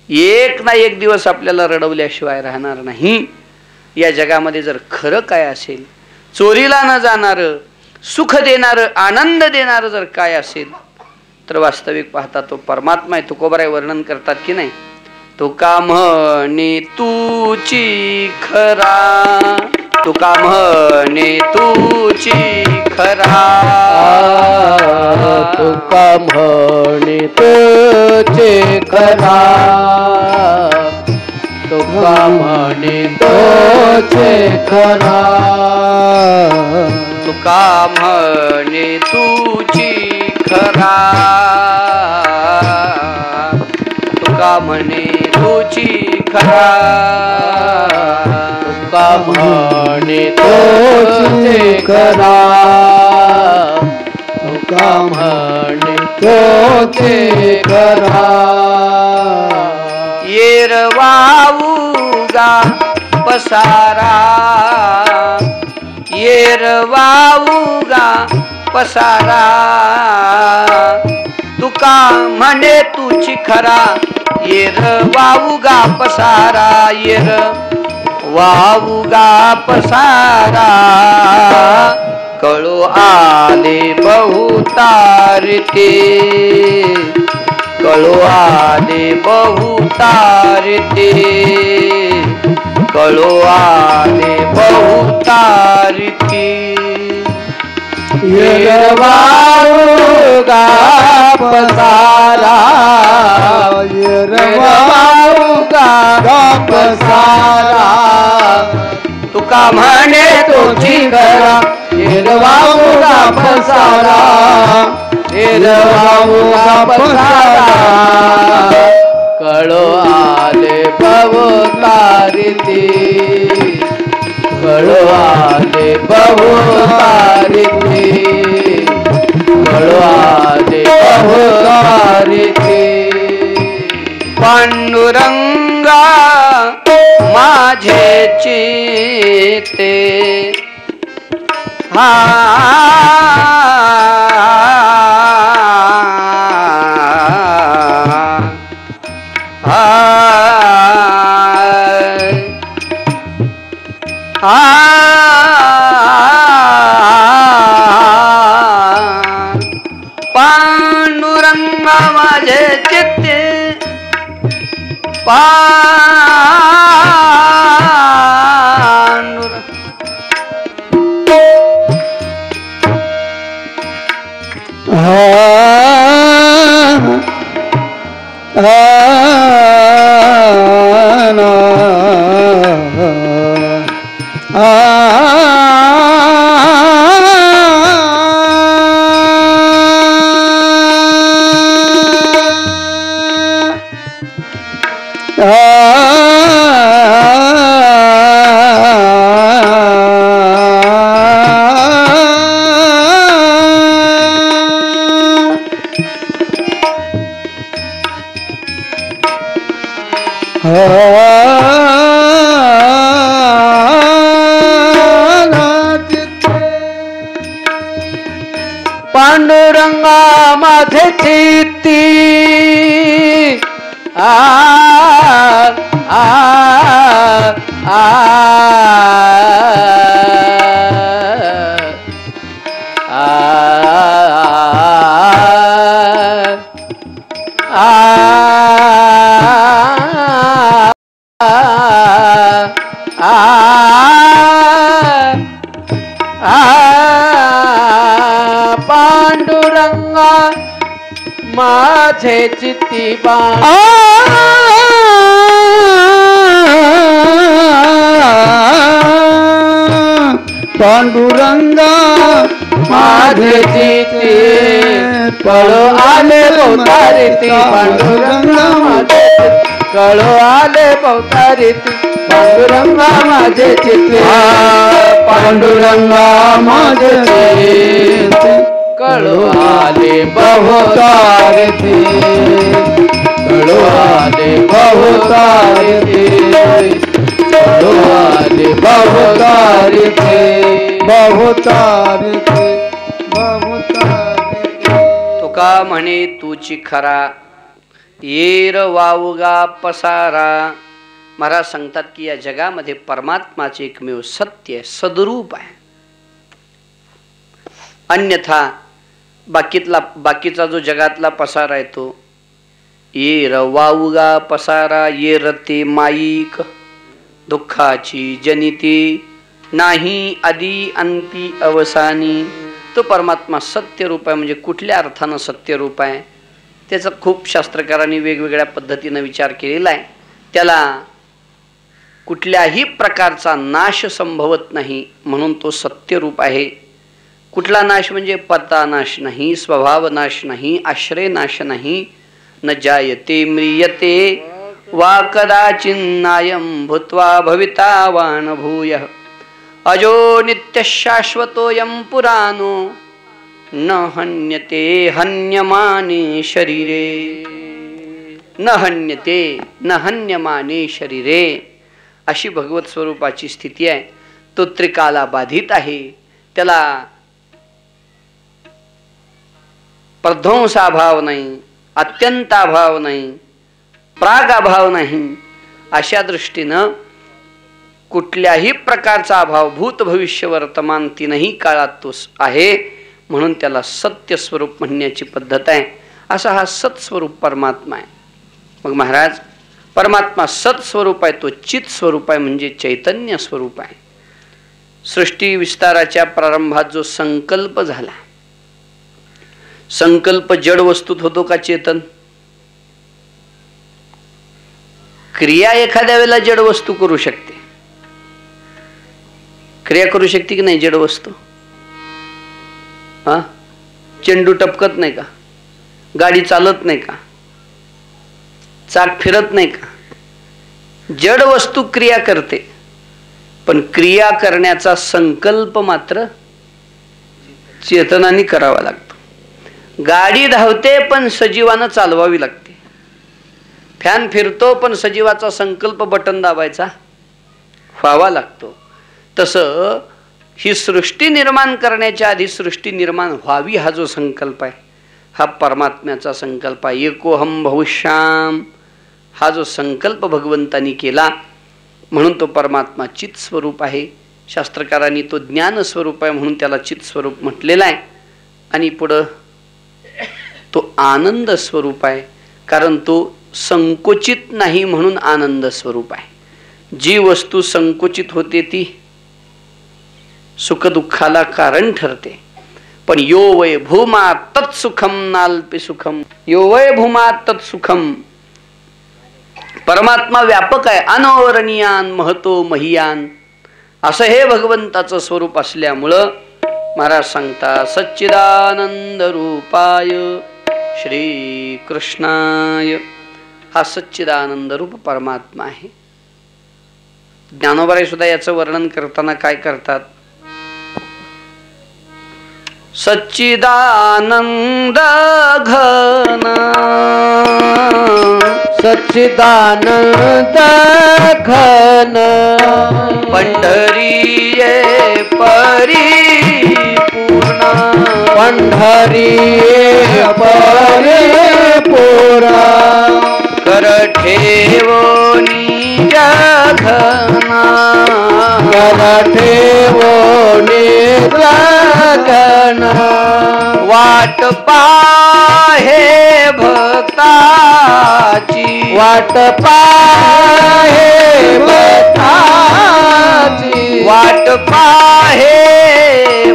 एक ना एक दिवस आपल्याला रडवल्याशिवाय राहणार नाही. या जगामध्ये जर खरं काय असेल, चोरीला न जाणारं, सुख देणारं, आनंद देणारं जर काय असेल तर वास्तविक पाहता तो परमात्मा आहे. तुकोबाराय वर्णन करतात की नाही, तुका म्हणे तूची खरा, तुका म्हणे तूची खरा, तुका म्हणे तूचे खरा, तुका म्हणे तूचे खरा, तुका म्हणे तूची खरा, तुका म्हणे तूची खरा, तुका म्हणे तूचे खरा, तुका म्हणे तूचे खरा. येरवाऊगा पसारा, येरवाऊगा पसारा, तुका म्हणे तूची खरा, येर वाऊगा पसारा, येर वाऊगा पसारा. कळो आले बहुतारते, कळो आले बहुतारते, कळो आले बहुतारते. येरवाऊगा पसारा तुका म्हणे तोची करा हिरवा मुगा पसारा हिरवा मुगा पसारा कळो आले भवतारिती कळो आले भवतारिती कळो आले भवतारिती पांडुरंगा माझे चित्ते हा पांडुरंगा माझे चित्ते पांडुरंगा माझे चित्ती आ आ आ पांडुरंगा माझे चित्ती पांडुरंगा माझे चित्ती कळो आले भवतारिती पांडुरंगा माझे कळो आले भवतारिती पांडुरंगा माझे चित्ते पांडुरंगा माझे चित्ते कळो आले भवतारिती कळो आले भवतारिती कळो आले भवतारिती भवतारिती भवतारिती तुका म्हणे तूची खरा येर वावगा पसारा. महाराज सांगतात की या जगामध्ये परमात्माचे एकमेव सत्य सदरूप आहे. अन्यथा बाकीचा जो जगातला पसारा आहे तो येर वावगा पसारा येर ते माईक दुःखाची जनिती नाही आदी अंती अवसानी. तो परमात्मा सत्य रूप आहे. म्हणजे कुठल्या अर्थानं सत्य रूप आहे त्याचा खूप शास्त्रकारांनी वेगवेगळ्या पद्धतीनं विचार केलेला आहे. त्याला कुठल्याही प्रकारचा नाश संभवत नाही म्हणून तो सत्य रूप आहे. कुठला नाश म्हणजे पत्ता नाश नाही, स्वभाव नाश नाही, आश्रय नाश नाही. न जायते म्रियते वा कदाचिन्नायं भूत्वा भविता वा न भूयः अजो नित्य शाश्वतोऽयं पुराणो न हन्यते हन्यमाने शरीरे. न हन्यते न हन्यमाने शरीरे अशी भगवत स्वरूपाची स्थिती आहे. तो त्रिकाला बाधित आहे. त्याला प्रध्वंसाभाव नाही, अत्यंताभाव नाही, प्रागाभाव नाही. अशा दृष्टीनं कुठल्याही प्रकारचा अभाव भूत भविष्य वर्तमान तीनही काळात तो आहे म्हणून त्याला सत्य स्वरूप म्हणण्याची पद्धत आहे. असा हा सत्स्वरूप परमात्मा आहे. मग महाराज परमात्मा सत्स्वरूप आहे, तो चित स्वरूप आहे म्हणजे चैतन्य स्वरूप आहे. सृष्टी विस्ताराच्या प्रारंभात जो संकल्प झाला, संकल्प जड वस्तूत होतो का चेतन? क्रिया एखाद्या वेळेला जड वस्तू करू शकते. क्रिया करू शकते की नाही जड वस्तू? हा, चेंडू टपकत नाही का? गाडी चालत नाही का? चाक फिरत नाही का? जड वस्तू क्रिया करते, पण क्रिया करण्याचा संकल्प मात्र चेतनाने करावा लागतो. गाडी धावते पण सजीवानं चालवावी लागते. फॅन फिरतो पण सजीवाचा संकल्प बटन दाबायचा व्हावा लागतो. तसं ही सृष्टी निर्माण करण्याच्या आधी सृष्टी निर्माण व्हावी हा जो संकल्प आहे हा परमात्म्याचा संकल्प आहे. एकोहम भविष्याम हा जो संकल्प भगवंतानी केला म्हणून तो परमात्मा चित स्वरूप आहे. शास्त्रकारांनी तो ज्ञान स्वरूप आहे म्हणून त्याला चित स्वरूप म्हटलेला आहे. आणि पुढं तो आनंद स्वरूप आहे, कारण तो संकोचित नाही म्हणून आनंद स्वरूप आहे. जी वस्तू संकोचित होते ती सुखदुःखाला कारण ठरते. पण यो वै भूमा तत्सुखम नाल्पि सुखम, यो वै भूमा तत्सुखम. परमात्मा व्यापक आहे, अनवर्णीयान महतो महियान असं हे भगवंताचं स्वरूप असल्यामुळं महाराज सांगता सच्चिदानंद रूपाय श्री कृष्णाय. हा सच्चिदानंद रूप परमात्मा आहे. ज्ञानोबाई सुद्धा याचं वर्णन करताना काय करतात? सच्चिदानंद घन, सच्चिदानंद घन, पंढरीये परिपूर्ण, पंढरीये परिपूर्ण. कर ठेवो निज घन, कर ठेवो निज घन. वाट पाहे भक्ताची, वाट पाहे भक्ताची, वाट पाहे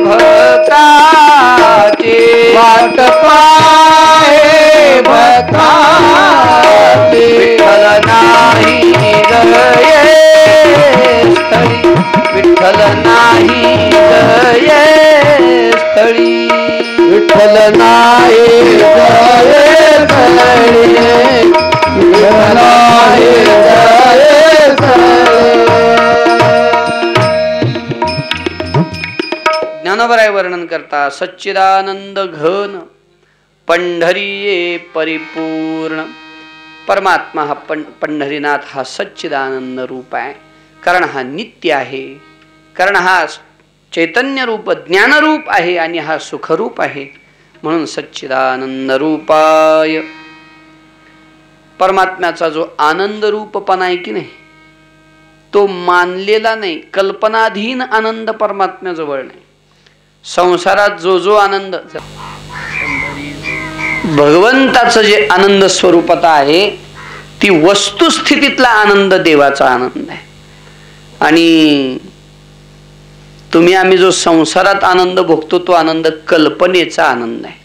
भक्ताची, वाट पाहे भक्ताची. विठ्ठल नाही गये स्थळी, विठ्ठल नाही गये स्थळी, विठ्ठल नाही गये स्थळी, विठ्ठल नाही गये स्थळी. ज्ञानोबराय वर्णन करता सच्चिदानंद घन, पंढरीये परिपूर्ण. परमात्मा हा पंढरीनाथ हा सच्चिदानंद रूप आहे, कारण हा नित्य आहे, कारण हा चैतन्य रूप ज्ञानरूप आहे आणि हा सुखरूप आहे म्हणून सच्चिदानंद रूपाय. परमात्म्याचा जो आनंद रूपपणा आहे की नाही तो मानलेला नाही, कल्पनाधीन आनंद परमात्म्याजवळ नाही. संसारात जो जो आनंद, भगवंताचं जे आनंद स्वरूपता आहे ती वस्तुस्थितीतला आनंद देवाचा आनंद आहे. आणि तुम्ही आम्ही जो संसारात आनंद भोगतो तो आनंद कल्पनेचा आनंद आहे,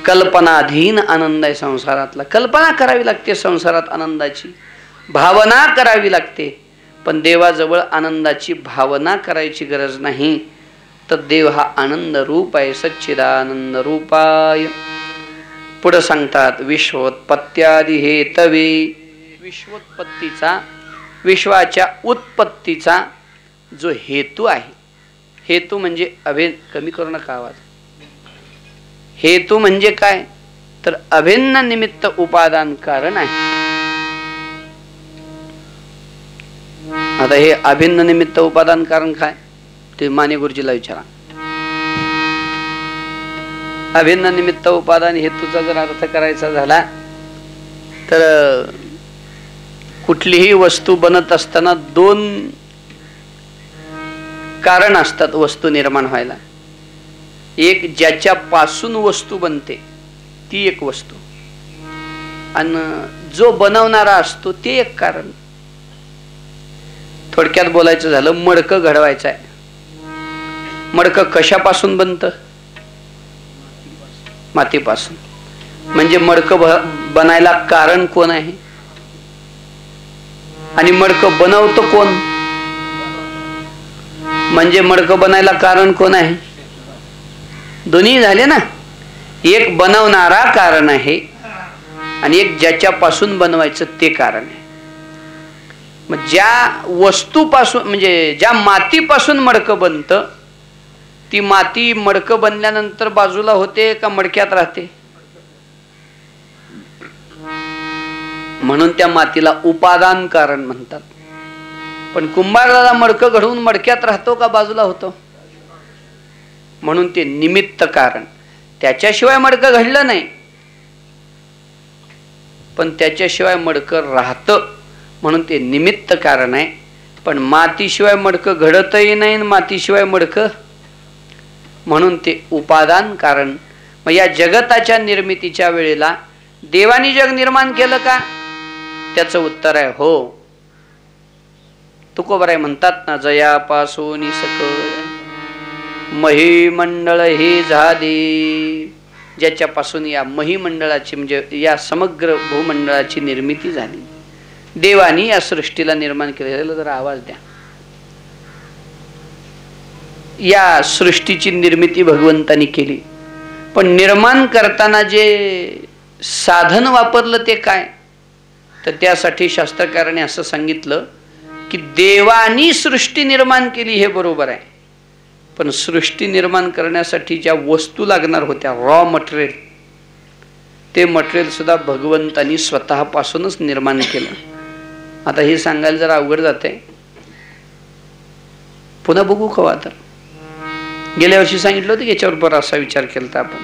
कल्पनाधीन आनंद आहे संसारातला. कल्पना करावी लागते संसारात आनंदाची, भावना करावी लागते. पण देवाजवळ आनंदाची भावना करायची गरज नाही. तर देव हा आनंद रूप आहे, सच्चिदानंद रूपाय. पुढे सांगतात विश्वोत्पत्त्यादि हेतवे. विश्वोत्पत्तीचा, विश्वाच्या उत्पत्तीचा जो हेतू आहे, हेतू म्हणजे कमी करू नका आवाज. हेतू म्हणजे काय तर अभिन्न निमित्त उपादान कारण आहे. आता हे अभिन्न निमित्त उपादान कारण काय ते माने गुरुजीला विचारा. अभिन्न निमित्त उपादान हेतूचा जर अर्थ करायचा झाला तर कुठलीही वस्तू बनत असताना दोन कारण असतात वस्तू निर्माण व्हायला. एक ज्याच्यापासून वस्तू बनते ती एक वस्तू, आणि जो बनवणारा असतो ते एक कारण. थोडक्यात बोलायचं झालं मडकं घडवायचं आहे. मडकं कशापासून बनतं? मातीपासून. म्हणजे मडकं बनायला कारण कोण आहे? आणि मडकं बनवतो कोण? म्हणजे मडकं बनायला कारण कोण आहे? दोन्ही झाले ना. एक बनवणारा कारण आहे आणि एक ज्याच्यापासून बनवायचं ते कारण आहे. मग ज्या वस्तूपासून म्हणजे ज्या मातीपासून मडकं बनतं, ती माती मडकं बनल्यानंतर बाजूला होते का मडक्यात राहते? म्हणून त्या मातीला उपादान कारण म्हणतात. पण कुंभाराला मडकं घडवून मडक्यात राहतो का बाजूला होतो? म्हणून ते निमित्त कारण. त्याच्याशिवाय मडकं घडलं नाही, पण त्याच्याशिवाय मडकं राहतं म्हणून ते निमित्त कारण आहे. पण मातीशिवाय मडकं घडतही नाही, मातीशिवाय मडकं, म्हणून ते उपादान कारण. मग या जगताच्या निर्मितीच्या वेळेला देवानी जग निर्माण केलं का? त्याचं उत्तर आहे हो. तुकोबराय म्हणतात ना, जयापासून सकळ महिमंडळ हे झाले. ज्याच्यापासून या महिमंडळाची म्हणजे या समग्र भूमंडळाची निर्मिती झाली. देवानी या सृष्टीला निर्माण केलेलं. जरा आवाज द्या. या सृष्टीची निर्मिती भगवंतानी केली. पण निर्माण करताना जे साधन वापरलं ते काय? तर त्यासाठी शास्त्रकाराने असं सांगितलं की देवानी सृष्टी निर्माण केली हे बरोबर आहे, पण सृष्टी निर्माण करण्यासाठी ज्या वस्तू लागणार होत्या, रॉ मटेरियल, ते मटेरियल सुद्धा भगवंतानी स्वतःपासूनच निर्माण केलं. आता हे सांगायला जरा अवघड जाते. पुन्हा बघू कवा. तर गेल्या वर्षी सांगितलं होतं की याच्यावर बरा असा विचार केला तर आपण.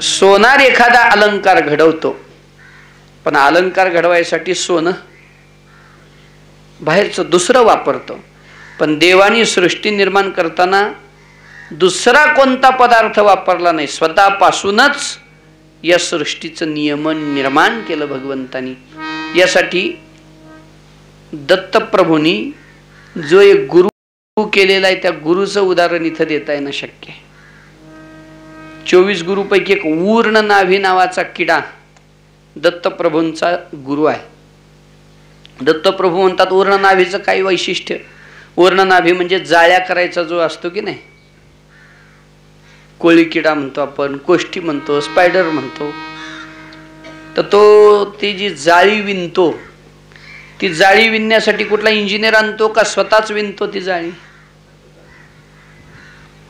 सोनार एखादा अलंकार घडवतो, पण अलंकार घडवायसाठी सोनं बाहेरचं दुसरं वापरतो. पण देवानी सृष्टी निर्माण करताना दुसरा कोणता पदार्थ वापरला नाही, स्वतःपासूनच या सृष्टीचं नियमन निर्माण केलं भगवंतानी. यासाठी दत्तप्रभूंनी जो एक गुरु केलेला आहे त्या गुरुचं उदाहरण इथं देता येणं शक्य आहे. 24 गुरुपैकी एक ऊर्ण नाभी नावाचा किडा दत्तप्रभूंचा गुरु आहे. दत्तप्रभू म्हणतात ऊर्ण नाभीचं काही वैशिष्ट्य. ऊर्ण नाभी म्हणजे जाळ्या करायचा जो असतो की नाही, कोळी किडा म्हणतो आपण, कोष्टी म्हणतो, स्पायडर म्हणतो. तर तो ती जी जाळी विणतो, ती जाळी विणण्यासाठी कुठला इंजिनियर आणतो का स्वतःच विणतो ती जाळी?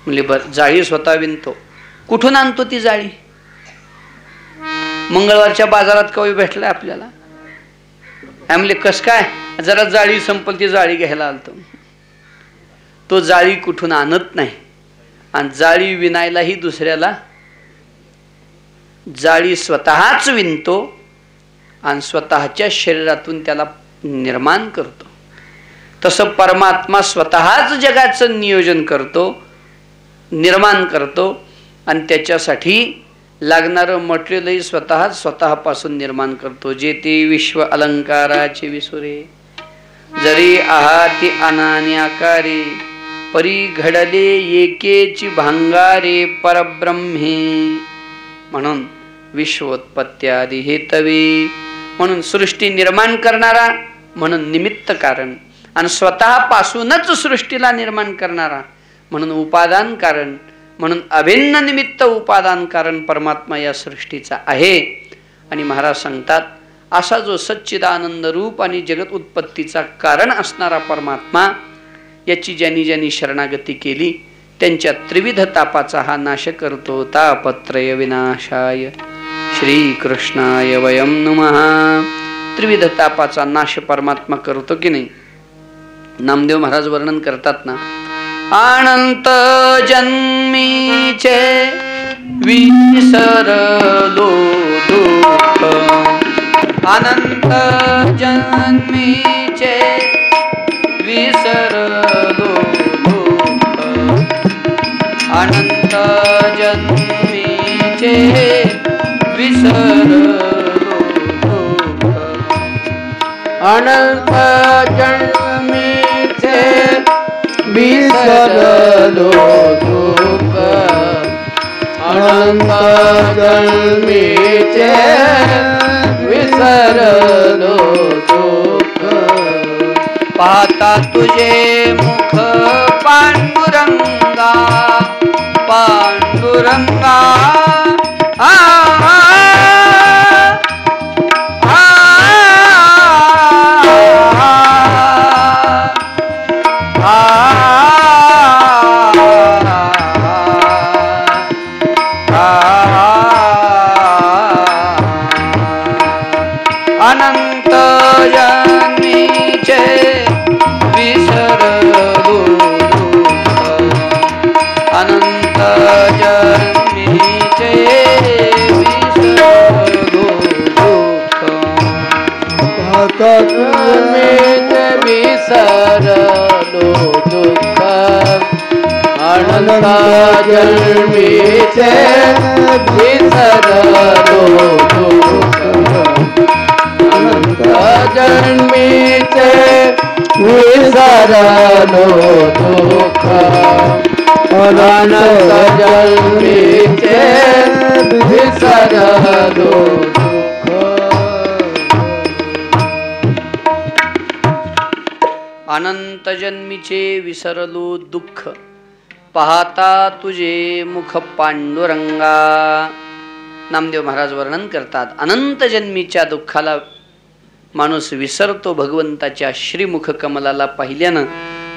म्हणजे बरं, जाळी स्वतः विणतो. कुठून आणतो ती जाळी? मंगळवारच्या बाजारात कवी भेटलाय आपल्याला. आम्ही कस काय, जरा जाळी संपल ती जाळी घ्यायला आलतो. तो जाळी कुठून आणत नाही आणि जाळी विणायलाही दुसऱ्याला, जाळी स्वतःच विणतो आणि स्वतःच्या शरीरातून त्याला निर्माण करतो. तसं परमात्मा स्वतःच जगाचं नियोजन करतो, निर्माण करतो आणि त्याच्यासाठी लागणारं मटेरियलही स्वतःपासून निर्माण करतो. जे ते विश्व अलंकाराचे विसुरे, जरी आहाती अनानी आकारे, परी घडले एकेची भांगारे परब्रह्मे. म्हणून विश्वोत्पत्त्यादी हेतवे, म्हणून सृष्टी निर्माण करणारा म्हणून निमित्त कारण, आणि स्वतःपासूनच सृष्टीला निर्माण करणारा म्हणून उपादान कारण, म्हणून अभिन्न निमित्त उपादान कारण परमात्मा या सृष्टीचा आहे. आणि महाराज सांगतात असा जो सच्चिदानंद रूप आणि जगत उत्पत्तीचा कारण असणारा परमात्मा, याची ज्यांनी ज्यांनी शरणागती केली त्यांच्या त्रिविध तापाचा हा नाश करतो. तापत्रय विनाशाय श्रीकृष्णाय वयं नमः. त्रिविध तापाचा नाश परमात्मा करतो की नाही? नामदेव महाराज वर्णन करतात ना, अनंत जन्मीचे विसरलो दुःख, अनंत जन्मीचे विसरलो दुःख, अनंत जन्मीचे विसरलो दुःख, अनंत जन्मीचे विसरलो दुःख, अनंत जन्मीचे विसरलो दुःख. पाहता तुझे मुख पांडुरंगा पांडुरंगा आ अनंत जन्मीचे विसरलो अनंत जन्मीचे विसरलो दुःख अनंत जन्मीचे विसरलो दुःख जन्मीचे विसरलो दुःख अनंत जन्मीचे विसरलो दुःख अनंत जन्मीचे विसरलो दुःख पाहता तुझे मुख पांडुरंगा. नामदेव महाराज वर्णन करतात अनंत जन्मीच्या दुःखाला माणूस विसरतो भगवंताच्या श्रीमुख कमलाला पाहिल्यानं.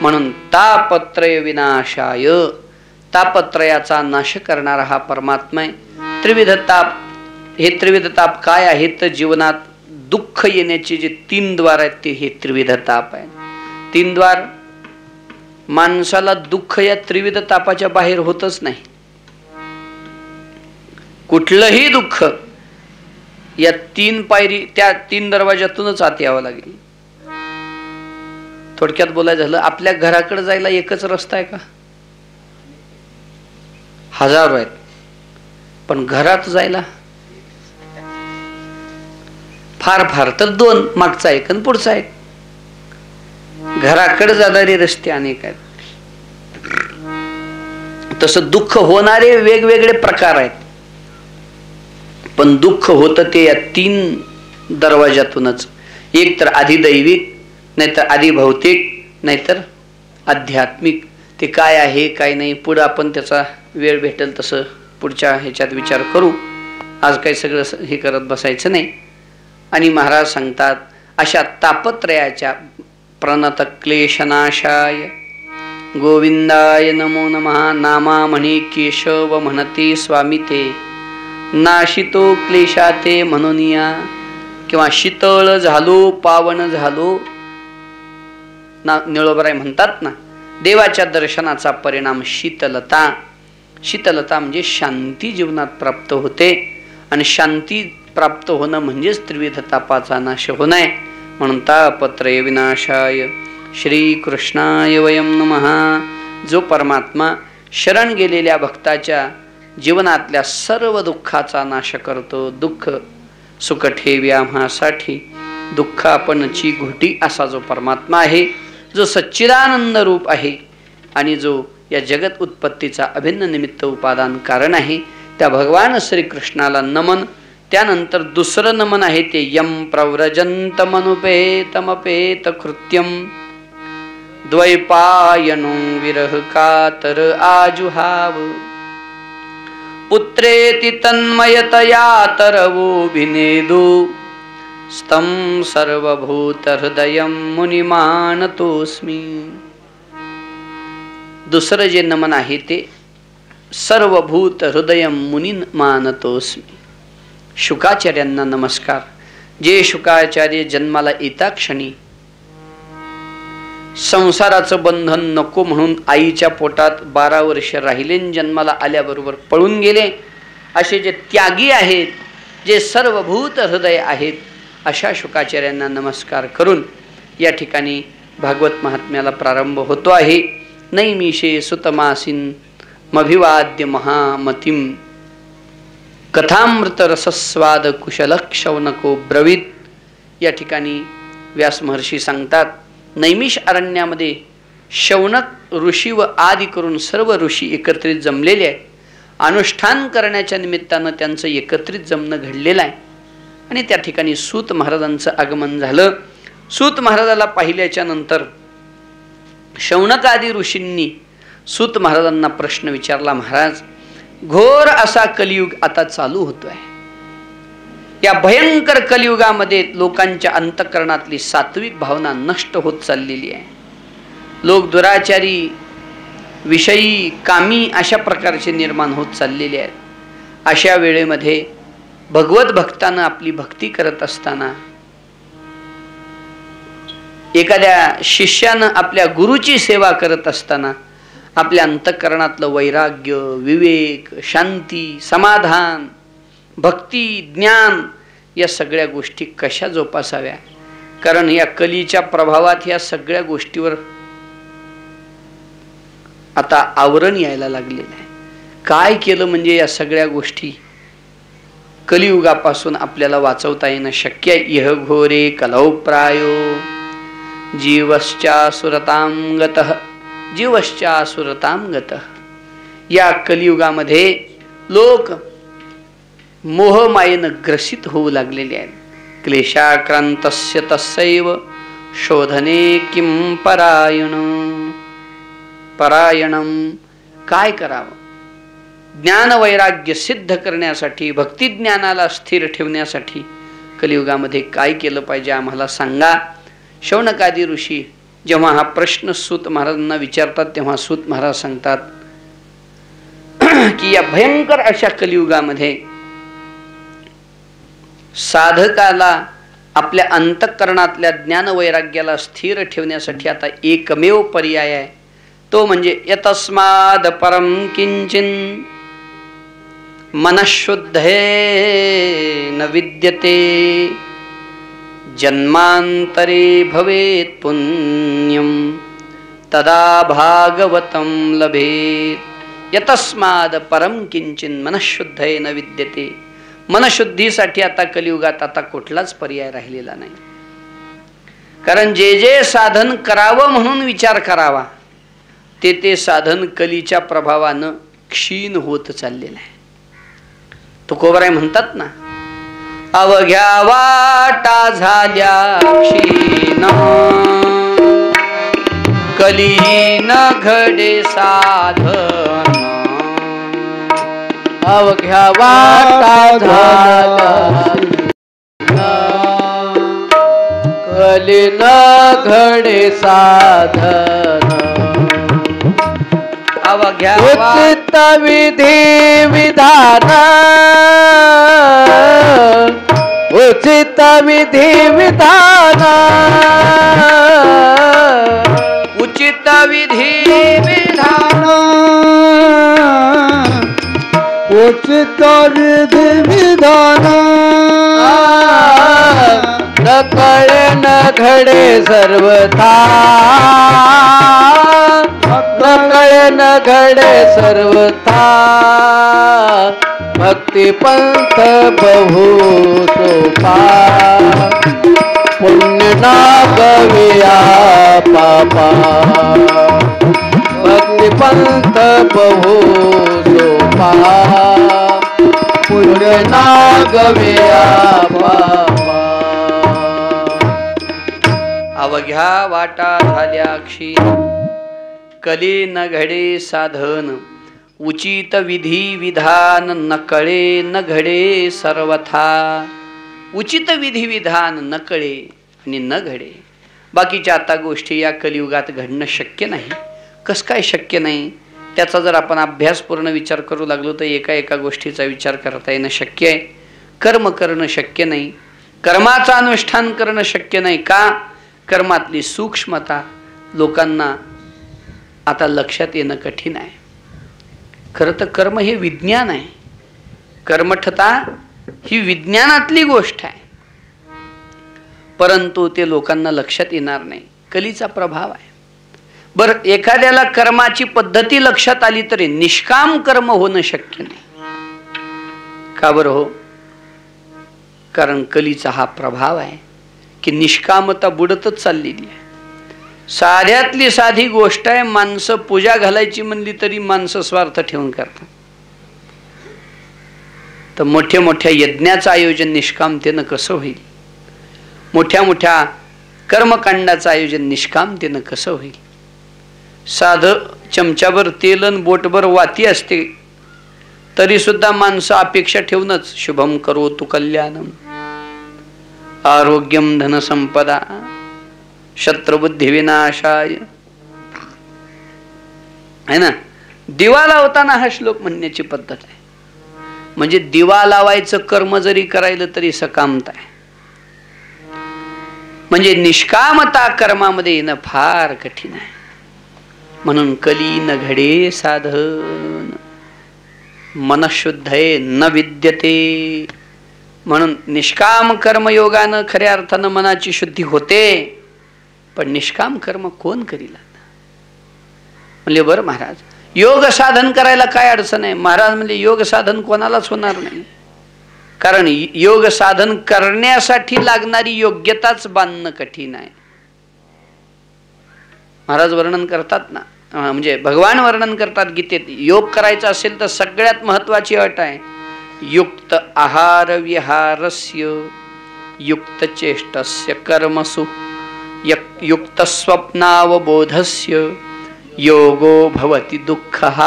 म्हणून तापत्रय विनाशाय तापत्रयाचा नाश करणारा हा परमात्मा आहे. त्रिविध ताप हे त्रिविध ताप काय आहेत तर जीवनात दुःख येण्याचे जे 3 द्वार आहेत ते हे त्रिविध ताप आहेत. 3 द्वार माणसाला दुःख या त्रिविध तापाच्या बाहेर होतच नाही. कुठलंही दुःख या 3 पायरी त्या 3 दरवाजातूनच आत यावं लागेल. थोडक्यात बोलायचं झालं आपल्या घराकडे जायला एकच रस्ता आहे का? हजारो आहेत. पण घरात जायला फार फार तर 2 मागचा एक आणि पुढचा एक. घराकडे जाणारे रस्ते अनेक आहेत. तसं दुःख होणारे वेगवेगळे प्रकार आहेत. पण दुःख होतं ते या 3 दरवाजातूनच. एक तर आधी दैविक, नाहीतर आधी भौतिक, नाहीतर आध्यात्मिक. ते काय आहे काय नाही पुढं आपण त्याचा वेळ भेटेल तसं पुढच्या ह्याच्यात विचार करू. आज काही सगळं हे करत बसायचं नाही. आणि महाराज सांगतात अशा तापत्रयाच्या प्रणत क्लेशनाशाय गोविंदाय नमो नमः. नामा म्हणे केशव म्हणते स्वामी ते नाशितो क्लेशाते म्हणूनिया. किंवा शीतळ झालो पावन झालो. निळोबराय म्हणतात ना देवाच्या दर्शनाचा परिणाम शीतलता. शीतलता म्हणजे शांती जीवनात प्राप्त होते. आणि शांती प्राप्त होणं म्हणजेच त्रिविध तापाचा नाश होणे. म्हणून तापत्रय विनाशाय श्रीकृष्णाय वयम नमः. जो परमात्मा शरण गेलेल्या भक्ताच्या जीवनातल्या सर्व दुःखाचा नाश करतो. दुःख सुख ठेवी आम्हासाठी दुःख आपणची घोटी असा जो परमात्मा आहे, जो सच्चिदानंद रूप आहे आणि जो या जगत उत्पत्तीचा अभिन्न निमित्त उपादान कारण आहे, त्या भगवान श्रीकृष्णाला नमन. त्यानंतर दुसरं नमन आहे ते यम प्रव्रजंतमनुपेतमपेत कृत्यम द्वैपायनो विरह कातर आजुहाव पुत्रेति तन्मयतया तरवोभिनेदु स्तम सर्वभूत हृदयं मुनिमानतोस्मि. दुसरं जे नमन आहे ते सर्वभूत हृदयं मुनिमानतोस्मि. शुकाचार्यांना नमस्कार. जे शुकाचार्य जन्माला येता क्षणी संसाराचं बंधन नको म्हणून आईच्या पोटात 12 वर्ष राहिले, जन्माला आल्याबरोबर पळून गेले, असे जे त्यागी आहेत, जे सर्वभूत हृदय आहेत, अशा शुकाचार्यांना नमस्कार करून या ठिकाणी भागवत महात्म्याला प्रारंभ होतो आहे. नैमिषे सुतमासीन मभिवाद्य महामतिम कथामृत रसस्वाद कुशल क्षौनको ब्रवीत. या व्यास महर्षी सांगतात नैमिष अरण्यामध्ये शौनक ऋषी व आदी करून सर्व ऋषी एकत्रित जमलेले आहेत. अनुष्ठान करण्याच्या निमित्तानं त्यांचं एकत्रित जमणं घडलेलं आहे. आणि त्या ठिकाणी सूत महाराजांचं आगमन झालं. सूत महाराजाला पाहिल्याच्या नंतर शौनकादी ऋषींनी सूत महाराजांना प्रश्न विचारला, महाराज घोर असा कलियुग आता चालू होतोय. या भयंकर कलियुगामध्ये लोकांच्या अंतःकरणातली सात्विक भावना नष्ट होत चाललेली आहे. लोक दुराचारी, विषयी, कामी अशा प्रकारचे निर्माण होत चाललेले आहेत. अशा वेळेमध्ये भगवत भक्तानं आपली भक्ती करत असताना, एखाद्या शिष्यानं आपल्या गुरुची सेवा करत असताना आपल्या अंतःकरणातलं वैराग्य, विवेक, शांती, समाधान, भक्ती, ज्ञान या सगळ्या गोष्टी कशा जोपासाव्या. कारण या कलीच्या प्रभावात या सगळ्या गोष्टीवर आता आवरण यायला लागलेलं आहे. काय केलं म्हणजे या सगळ्या गोष्टी कलियुगापासून आपल्याला वाचवता येणं शक्य आहे. इह घोरे कलौ प्रायो जीवश्चासुरतांगतः जीवश्चासुरतांगतः. या कलियुगामध्ये लोक मोहमायेनं ग्रसित होऊ लागलेले आहेत. क्लेशाक्रांतस्य तस्यैव शोधने किं परायणम. काय करावं? ज्ञान वैराग्य सिद्ध करण्यासाठी, भक्ती ज्ञानाला स्थिर ठेवण्यासाठी कलियुगामध्ये काय केलं पाहिजे आम्हाला सांगा. शौनकादी ऋषी जेव्हा हा प्रश्न सूत महाराजांना विचारतात तेव्हा सूत महाराज सांगतात की या भयंकर अशा कलियुगामध्ये साधकाला आपल्या अंतःकरणातल्या ज्ञान वैराग्याला स्थिर ठेवण्यासाठी आता एकमेव पर्याय आहे, तो म्हणजे यतस्माद परम किंचिन मनःशुद्धे न विद्यते जन्मांतरे भवेत् पुण्यम तदा भागवतं लभेत. यतस्माद परम किंचिन मनःशुद्धे न विद्यते. मनशुद्धीसाठी आता कलियुगात आता कुठलाच पर्याय राहिलेला नाही. कारण जे जे साधन करावं म्हणून विचार करावा ते साधन कलीच्या प्रभावानं क्षीण होत चाललेलं आहे. तुकोबराय म्हणतात ना, अवघ्या वाटा झाल्या क्षीण कलीन घडे साधन. अवघ्या वाटा झाल्या कलीन घडे साधन. अवघ्या उचित विधी विधान उचित विधी विधान उचित विधी विधान उचित विधी विधान न कळे न घडे सर्वथा न कळे न घडे सर्वथा भक्ती पंथ बहु सोपा पुण्य ना गविया पापा भक्ती पंथ बहु सोपा पुण्य ना गविया पापा. अवघ्या वाटा झाल्या क्षीण कली न घडे साधन उचित विधी विधान न कळे न घडे सर्वथा. उचित विधी विधान न कळे आणि न घडे. बाकीच्या आता गोष्टी या कलियुगात घडणं शक्य नाही. कसं काय शक्य नाही? त्याचा जर आपण अभ्यासपूर्ण विचार करू लागलो तर एका एका गोष्टीचा विचार करता येणं शक्य आहे. कर्म करणं शक्य नाही, कर्माचं अनुष्ठान करणं शक्य नाही. का? कर्मातली सूक्ष्मता लोकांना आता लक्षात येणं कठीण आहे. खरं तर कर्म हे विज्ञान आहे. कर्मठता ही विज्ञानातली गोष्ट आहे, परंतु ते लोकांना लक्षात येणार नाही. कलीचा प्रभाव आहे. बरं, एखाद्याला कर्माची पद्धती लक्षात आली तरी निष्काम कर्म होणं शक्य नाही. का बरं हो? कारण कलीचा हा प्रभाव आहे की निष्कामता बुडतच चाललेली आहे. साध्यातली साधी गोष्ट आहे. माणसं पूजा घालायची म्हणली तरी माणसं स्वार्थ ठेवून करतात. तर मोठ्या मोठ्या यज्ञाचं आयोजन निष्कामतेनं कसं होईल? मोठ्या मोठ्या कर्मकांडाचं आयोजन निष्कामतेनं कसं होईल? साधं चमच्याभर तेल आणि बोटभर वाती असते तरी सुद्धा माणसं अपेक्षा ठेवूनच शुभम करोतु कल्याणम, आरोग्यम धनसंपदा, शत्रुबुद्धी विनाशाय, है ना. दिवा लावताना हा श्लोक म्हणण्याची पद्धत आहे. म्हणजे दिवा लावायचं कर्म जरी करायला तरी सकामता आहे. म्हणजे निष्कामता कर्मामध्ये येणं फार कठीण आहे. म्हणून कली न घडे साधन, मनशुद्धये न विद्यते. म्हणून निष्काम कर्मयोगानं खऱ्या अर्थानं मनाची शुद्धी होते. पण निष्काम कर्म कोण करील? म्हणले बरं महाराज, योग साधन करायला काय अडचण आहे? महाराज म्हणजे योग साधन कोणालाच होणार नाही. कारण योग साधन करण्यासाठी लागणारी योग्यताच बांधणं कठीण आहे. महाराज वर्णन करतात ना, म्हणजे भगवान वर्णन करतात गीतेत, योग करायचा असेल तर सगळ्यात महत्वाची अट आहे युक्त आहार विहारस्य, युक्त चेष्टस्य कर्मसु, युक्त स्वप्नावबोधस्य, योगो भवति दुःखः.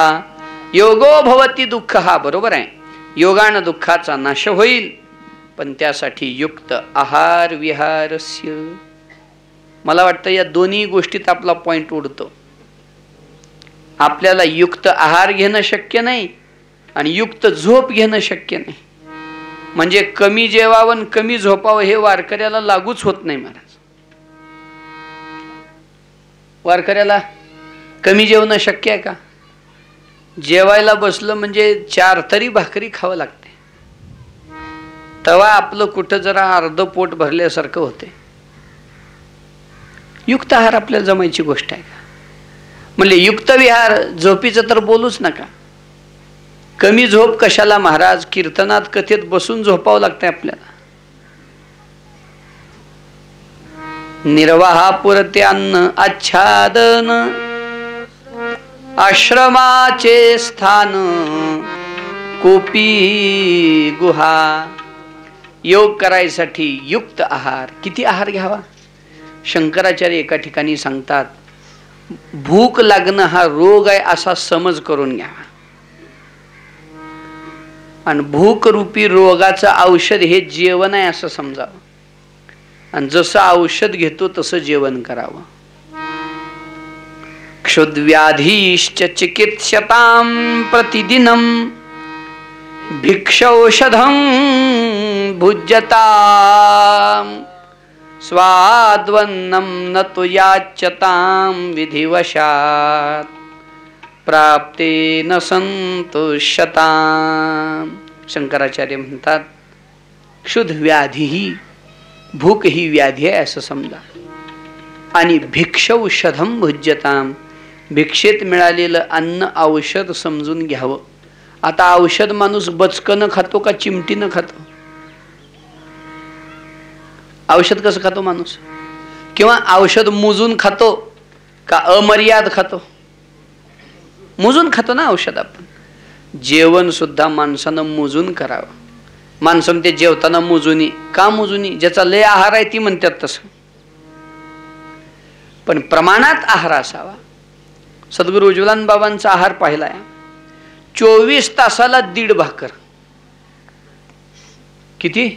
योगो भवति दुःखः, बरोबर आहे. योगानं दुःखाचा नाश होईल, पण त्यासाठी युक्त आहार विहारस्य. मला वाटतं या दोन्ही गोष्टीत आपला पॉइंट उडतो. आपल्याला युक्त आहार घेणं शक्य नाही आणि युक्त झोप घेणं शक्य नाही. म्हणजे कमी जेवावं कमी झोपावं हे वारकऱ्याला लागूच होत नाही. महाराज वारकऱ्याला कमी जेवणं शक्य आहे का? जेवायला बसलं म्हणजे 4 तरी भाकरी खावं लागते, तेव्हा आपलं कुठं जरा अर्ध पोट भरल्यासारखं होते. युक्त आहार आपल्याला जमायची गोष्ट आहे का? म्हणजे युक्त विहार, झोपीचं तर बोलूच नका. कमी झोप कशाला महाराज? कीर्तनात कथेत बसून झोपावं लागतंय आपल्याला. निर्वाहा पुरते अन्न आच्छादन, आश्रमाचे स्थान कोपी गुहा. योग करायसाठी युक्त आहार. किती आहार घ्यावा? शंकराचार्य एका ठिकाणी सांगतात, भूक लागणं हा रोग आहे असा समज करून घ्यावा, आणि भूक रूपी रोगाचं औषध हे जेवण आहे असं समजावं, आणि जसं औषध घेतो तसं जेवण करावं. क्षुद्व्याधीश्च चिकित्स्यतां प्रतिदिनं, भिक्षौषधं भुज्यताम्, स्वाद्वन्नं न तु याच्यतां विधिवशात्, प्राप्तेन संतुष्यताम्. शंकराचार्य म्हणतात, क्षुध व्याधी ही, भूक ही व्याधी आहे असं समजा, आणि भिक्षौषधं भुज्यताम, भिक्षेत मिळालेलं अन्न औषध समजून घ्यावं. आता औषध माणूस बचकन खातो का चिमटीनं खातो? औषध कसं खातो माणूस? किंवा औषध मोजून खातो का अमर्याद खातो? मोजून खातो ना औषध आपण. जेवण सुद्धा माणसानं मोजून करावं. माणसं ते जेवताना मोजूनी का? मोजूनी ज्याचा लय आहार आहे ती म्हणतात तसं, पण प्रमाणात आहार असावा. सद्गुरू उज्ज्वलानंद बाबांचा आहार पाहिलाय, 24 तासाला 1.5 भाकर. किती?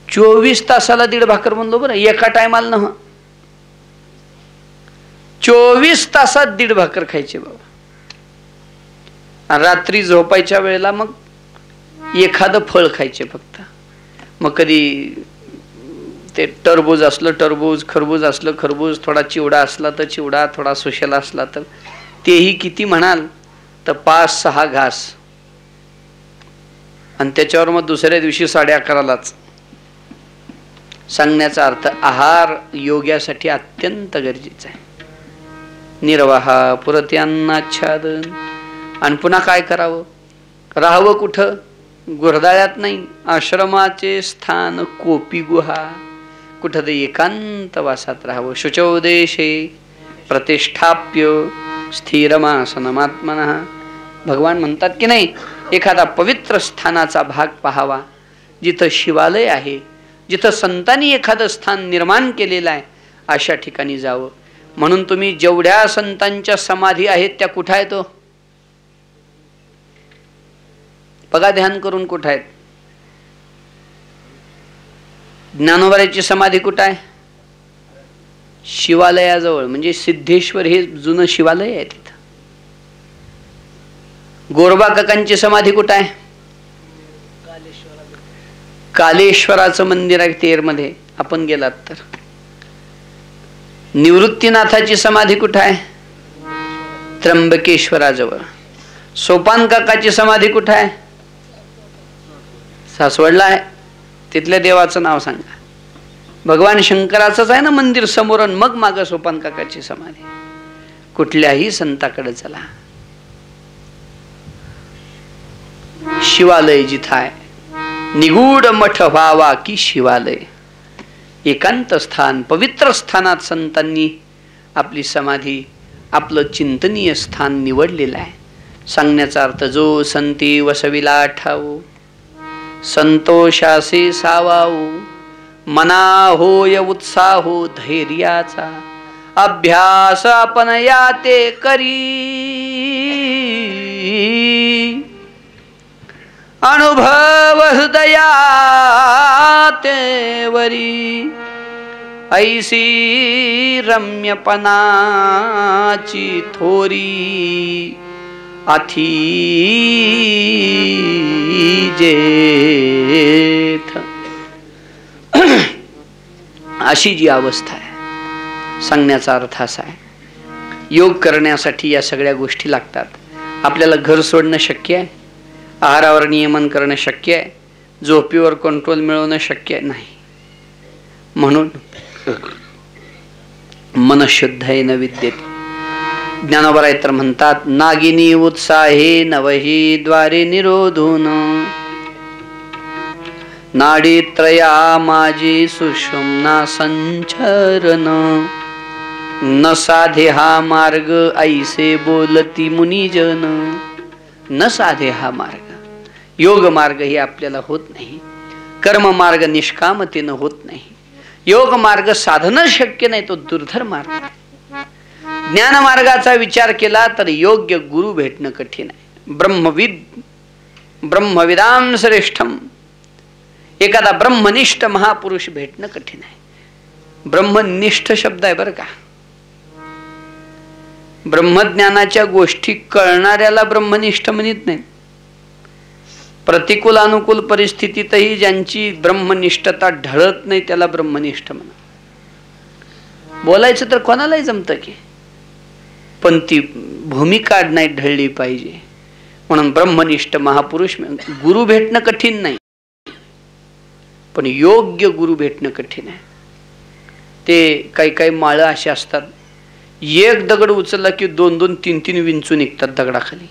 24 तासाला 1.5 भाकर म्हणलो बरं, एका टायमाला न, 24 तासात 1.5 भाकर खायचे बाबा. आणि रात्री झोपायच्या वेळेला मग एखादं फळ खायचे फक्त. मग कधी ते टरबूज असलं टरबूज, खरबूज असलं खरबूज, थोडा चिवडा असला तर चिवडा, थोडा सुशेला असला तर तेही किती म्हणाल तर 5-6 घास. आणि त्याच्यावर मग दुसऱ्या दिवशी 11:30लाच. सांगण्याचा अर्थ आहार योग्यासाठी अत्यंत गरजेचा आहे. निर्वाहा पुरत्यान्नाच्छादन. आणि पुन्हा काय करावं? राहावं कुठं? गुरदाळ्यात नाही, आश्रमाचे स्थान कोपी गुहा, कुठंतरी एकांत वासात राहावं. शुचोदेशे प्रतिष्ठाप्य स्थिरमासनमात्मनः. भगवान म्हणतात की नाही, एखादा पवित्र स्थानाचा भाग पाहावा, जिथं शिवालय आहे, जिथं संतांनी एखादं स्थान निर्माण केलेलं आहे, अशा ठिकाणी जावं. म्हणून तुम्ही जेवढ्या संतांच्या समाधी आहेत त्या कुठं आहेत तो बघा ध्यान करून, कुठं आहेत? ज्ञानोबाची समाधी कुठं आहे? शिवालयाजवळ, म्हणजे सिद्धेश्वर हे जुनं शिवालय आहे तिथं. गोरबा काकांची समाधी कुठं आहे? कालेश्वराचं मंदिर आहे तेरमध्ये, आपण गेलात तर. निवृत्तीनाथाची समाधी कुठं आहे? त्र्यंबकेश्वराजवळ. सोपान काकाची समाधी कुठं आहे? सासवडला आहे. तिथल्या देवाचं नाव सांगा. भगवान शंकराचंच आहे ना मंदिर समोर, मग माग सोपान काकाची समाधी. कुठल्याही संताकडे चला, शिवालय जिथं आहे, निगूढ मठ व्हावा की शिवालय, एकांत स्थान, पवित्र स्थानात संतांनी आपली समाधी, आपलं चिंतनीय स्थान निवडलेलं आहे. सांगण्याचा अर्थ, जो संती वसविला ठाऊ, संतोषासे सावाऊ, मना होय उत्साहो धैर्याचा, अभ्यास आपण या ते करी, अनुभव हृदया ते वरी, ऐसी रम्यपणाची थोरी, आथी जेथ. अशी जी अवस्था आहे, सांगण्याचा अर्थ असा आहे, योग करण्यासाठी या सगळ्या गोष्टी लागतात. आपल्याला घर सोडणं शक्य आहे, आहारावर नियमन करणं शक्य आहे, झोपीवर कंट्रोल मिळवणं शक्य नाही. म्हणून मन शुद्ध आहे न विद्येत. ज्ञानोबा तर म्हणतात, नागिनी उत्साहे नवही द्वारे निरोधून, नाडी त्रया माझी सुषुम्ना संचरण, न साधे हा मार्ग ऐसे बोलती मुनिजन. न साधे हा मार्ग, योग मार्ग ही आपल्याला होत नाही. कर्म मार्ग निष्कामतेनं होत नाही. योग मार्ग साधन शक्य नाही, तो दुर्धर मार्ग. ज्ञान मार्गाचा विचार केला तर योग्य गुरु भेटणं कठीण आहे. ब्रह्मविदाम श्रेष्ठम, एखादा ब्रह्मनिष्ठ महापुरुष भेटणं कठीण आहे. ब्रह्मनिष्ठ शब्द आहे बरं का. ब्रह्मज्ञानाच्या गोष्टी कळणाऱ्याला ब्रह्मनिष्ठ म्हणत नाही. प्रतिकूल अनुकूल परिस्थितीतही ज्यांची ब्रह्मनिष्ठता ढळत नाही त्याला ब्रह्मनिष्ठ म्हणा. बोलायचं तर कोणालाही जमतं की, पण ती भूमिका नाही ढळली पाहिजे. म्हणून ब्रह्मनिष्ठ महापुरुष, गुरु भेटणं कठीण नाही, पण योग्य गुरु भेटणं कठीण आहे. ते काही काही माळं अशा असतात, एक दगड उचलला की 2-2, 3-3 विंचू निघतात दगडाखाली.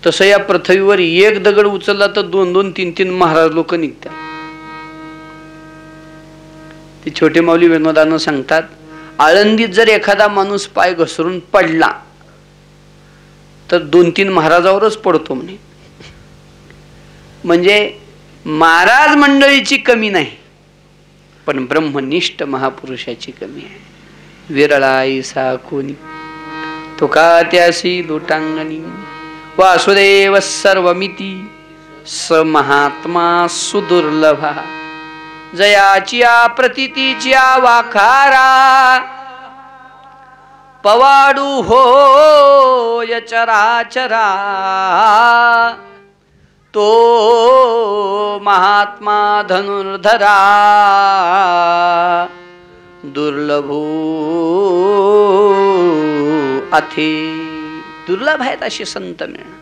तसं या पृथ्वीवर एक दगड उचलला तर 2-2, 3-3 महाराज लोक निघतात. ते छोटे माऊली विनोदानं सांगतात, आळंदीत जर एखादा माणूस पाय घसरून पडला तर 2-3 महाराजावरच पडतो म्हणे. म्हणजे महाराज मंडळीची कमी नाही, पण ब्रह्मनिष्ठ महापुरुषाची कमी आहे. विरळाईसा कोणी तुका त्यासी लोटांगणी, वासुदेव सर्वमिती स महात्मा सुदुर्लभा, जयाच्या प्रतीतीच्या वाखारा, पवाडू होय चराचरा, तो महात्मा धनुर्धरा, दुर्लभो अथे. दुर्लभ आहेत असे संत मिळणं.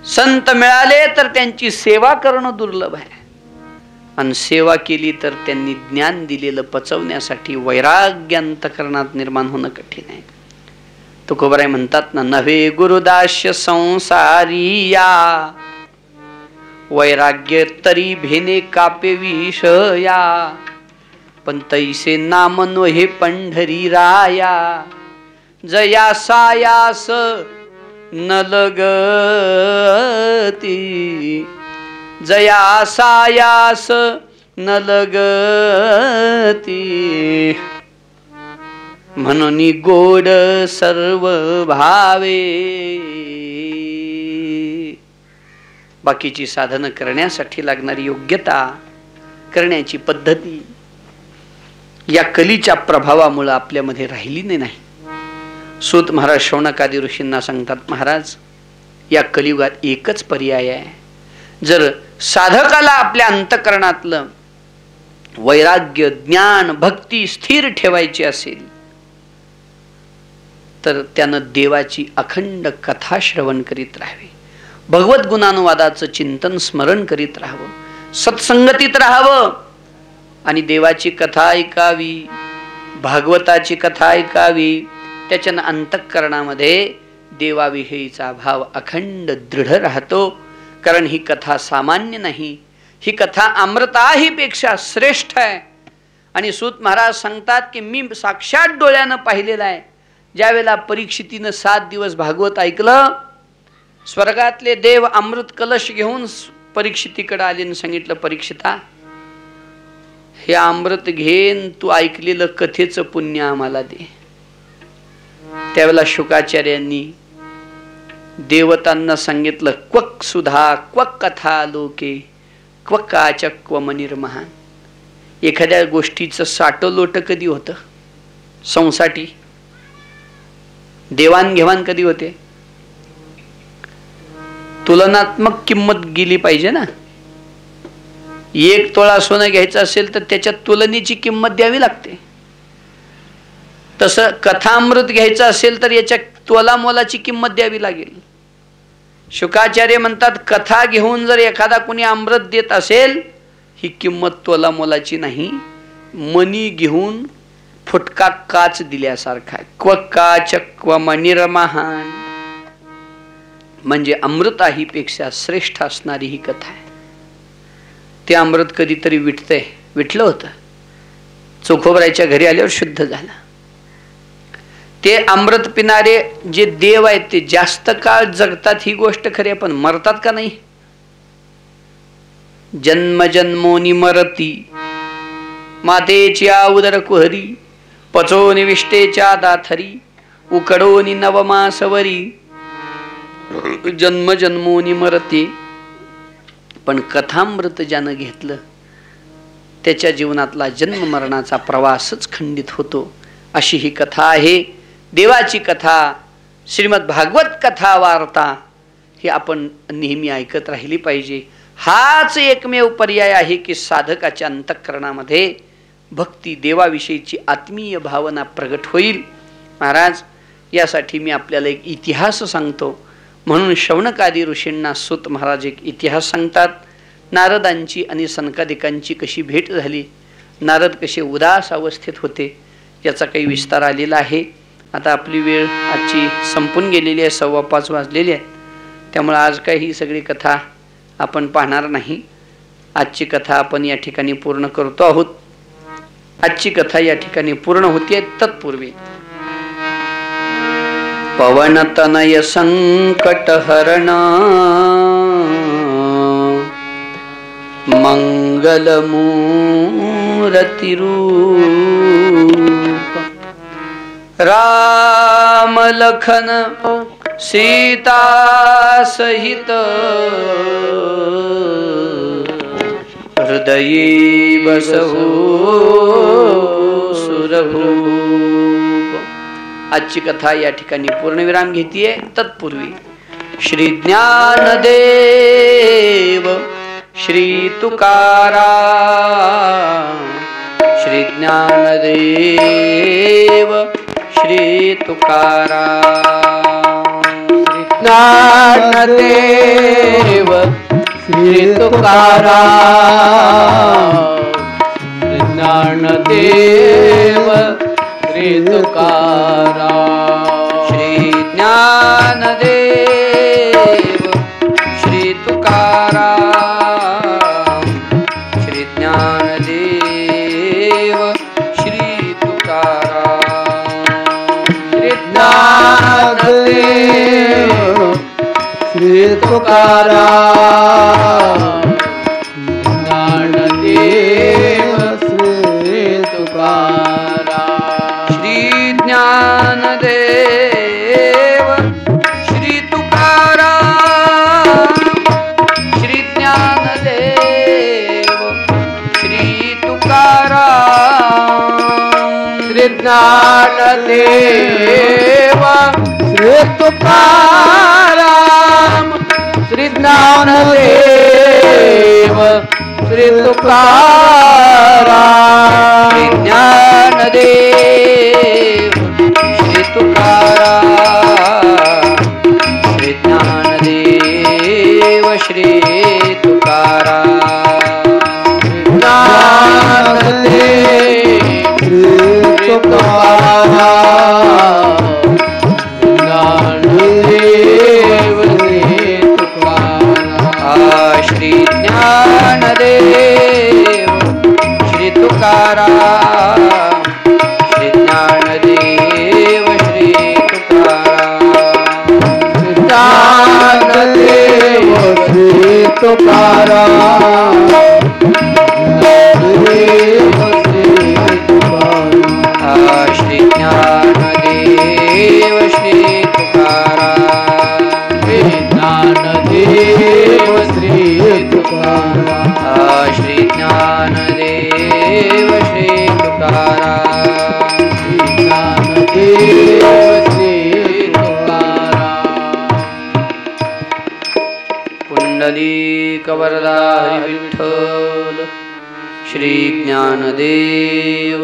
संत मिळाले तर त्यांची सेवा करणं दुर्लभ आहे, आणि सेवा केली तर त्यांनी ज्ञान दिलेलं पचवण्यासाठी वैराग्य अंतःकरणात निर्माण होणं कठीण आहे. तुकोबाराय म्हणतात ना, नव्हे गुरुदास्य संसारिया, वैराग्य तरी भेने कापे विषया, पण तैसे नाम नोहे पंढरी राया, जया सायास न लगती, जया सायास न लगती. म्हणून गोड सर्व भावे. बाकीची साधनं करण्यासाठी लागणारी योग्यता, करण्याची पद्धती या कलीच्या प्रभावामुळे आपल्यामध्ये राहिली नाही. सूत महाराज शौनकादी ऋषींना सांगतात, महाराज या कलियुगात एकच पर्याय आहे. जर साधकाला आपल्या अंतःकरणातलं वैराग्य, ज्ञान, भक्ती स्थिर ठेवायची असेल तर त्यानं देवाची अखंड कथा श्रवण करीत राहावे, भगवत गुणानुवादाचं चिंतन स्मरण करीत राहावं, सत्संगतीत राहावं आणि देवाची कथा ऐकावी, भागवताची कथा ऐकावी. त्याच्यानं अंतःकरणामध्ये देवाविषयीचा भाव अखंड दृढ राहतो. कारण ही कथा सामान्य नाही, ही कथा अमृताही पेक्षा श्रेष्ठ आहे. आणि सूत महाराज सांगतात की मी साक्षात डोळ्यानं पाहिलेलं आहे. ज्यावेळेला परीक्षितीनं 7 दिवस भागवत ऐकलं, स्वर्गातले देव अमृत कलश घेऊन परीक्षितीकडे आले आणि सांगितलं, परीक्षिता हे अमृत घेन, तू ऐकलेलं कथेचं पुण्य आम्हाला दे. त्यावेळेला शुकाचार्यांनी देवतांना सांगितलं, क्वक सुधा क्वक कथा लोके क्वक आचक्व मनिर्महान. एखाद्या गोष्टीचं साठं लोट कधी होतं? संसाठी. देवाणघेवाण कधी होते? तुलनात्मक किंमत गेली पाहिजे ना. 1 तोळा सोनं घ्यायचं असेल तर त्याच्या तुलनेची किंमत द्यावी लागते. तसं कथामृत घ्यायचं असेल तर याच्या तोला मोलाची किंमत द्यावी लागेल. शुकाचार्य म्हणतात, कथा घेऊन जर एखादा कोणी अमृत देत असेल, ही किंमत तोला मोलाची नाही, मनी घेऊन फुटका काच दिल्यासारखा. क्वका चक्व मनिर्महान म्हणजे अमृताही पेक्षा श्रेष्ठ असणारी ही कथा आहे. ते अमृत कधीतरी विटलं होतं. चोखोबराच्या घरी आल्यावर शुद्ध झालं. ते अमृत पिणारे जे देव आहेत ते जास्त काळ जगतात, ही गोष्ट खरी आहे, पण मरतात का नाही? जन्म जन्मोनी मरती मातेच्या उदर कुहरी, पचोनी विष्टेच्या दाथरी, उकडोनी नवमासवरी. जन्म जन्मोनी मरती. पण कथामृत ज्यानं घेतलं त्याच्या जीवनातला जन्म मरणाचा प्रवासच खंडित होतो. अशी ही कथा आहे. देवाची कथा, श्रीमद भागवत कथा वार्ता ही आपण नेहमी ऐकत राहिली पाहिजे. हाच एकमेव पर्याय आहे की साधकाच्या अंतःकरणामध्ये भक्ती, देवाविषयीची आत्मीय भावना प्रगट होईल. महाराज यासाठी मी आपल्याला एक इतिहास सांगतो. म्हणून शौनकादी ऋषींना सूत महाराज एक इतिहास सांगतात. नारदांची आणि सनकादिकांची कशी भेट झाली, नारद कसे उदास अवस्थेत होते, याचा काही विस्तार आलेला आहे. आता आपली वेळ आजची संपून गेलेली आहे, 5:15 वाजलेली आहेत. त्यामुळे आज काही ही सगळी कथा आपण पाहणार नाही. आजची कथा आपण या ठिकाणी पूर्ण करतो आहोत. आजची कथा या ठिकाणी पूर्ण होतीये. तत्पूर्वी पवन तनय संकट हरणा मंगल मूर्ति रूप, राम लखन सीता सहित हृदये बसहु सुरभूप. आजची कथा या ठिकाणी पूर्णविराम घेतीये. तत्पूर्वी श्री ज्ञानदेव, श्री तुकाराम, श्री ज्ञानदेव, श्री तुकाराम, श्री ज्ञानदेव, श्री तुकाराम, श्री ज्ञानदेव, श्री तुकाराम, श्री ज्ञानदेव, श्री तुकाराम, श्री ज्ञानदेव, श्री तुकाराम, श्री ज्ञानदेव, श्री तुकाराम, ज्ञानदेव, श्री तुकाराम, श्री ज्ञानदेव श्री तुकाराम श्री ज्ञानदेव श्री तुकाराम श्री ज्ञानदेव श्री तुकाराम श्री ज्ञानदेव श्री तुकाराम श्री ज्ञानदेव श्री तुकाराम श्री ज्ञानदेव श्री तुकाराम ज्ञानदेव श्री तुकाराम ज्ञानदेव श्री तुकाराम श्री ज्ञानदेव श्री तुकाराम श्री ज्ञानदेव श्री तुकाराम श्री ज्ञानदेव श्री तुकाराम श्री ज्ञानदेव श्री तुकाराम श्री ज्ञानदेव श्री तुकाराम श्री ज्ञानदेव श्री तुकाराम पुंडलीक वरदा हरी विठ्ठल श्री ज्ञानदेव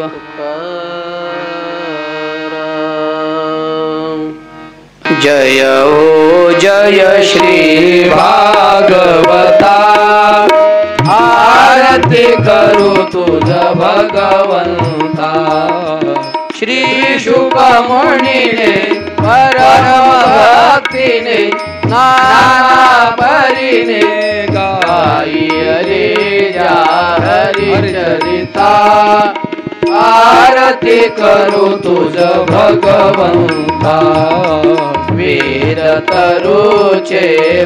जय ओ जय श्री भागवता आरती करू तुझ भगवंता श्री शुकमुनीने परम भक्तीने नाना परीने गाई रे जा हरि चरिता आरती करू तुझ भगवंता वेद तरुचे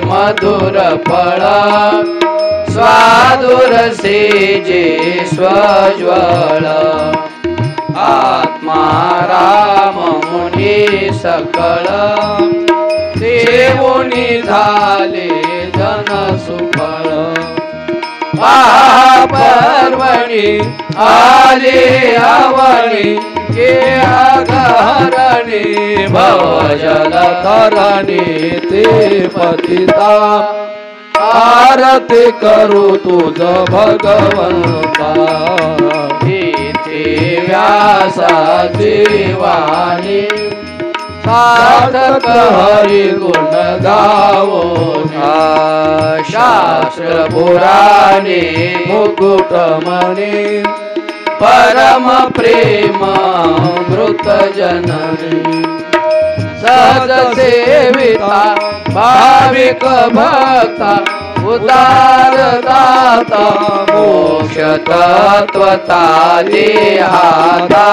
मधुर फळा स्वादुर सेजे स्वज्वल आत्मा राम मुनी सकळ देवुनी झाले जन सुफळ महापर्वणी आले आवणी के आगहरणी भवजल तरणी ते पतिता आरती करू तुझ भगवंता इथे व्यासाची वाणी साधक हरि गुण गावो शास्त्र पुराणे मुकुटमणि परम प्रेम मृत जननी सहज सेविता भाविक भक्ता उदार दाता मोक्ष तत्वता देहाता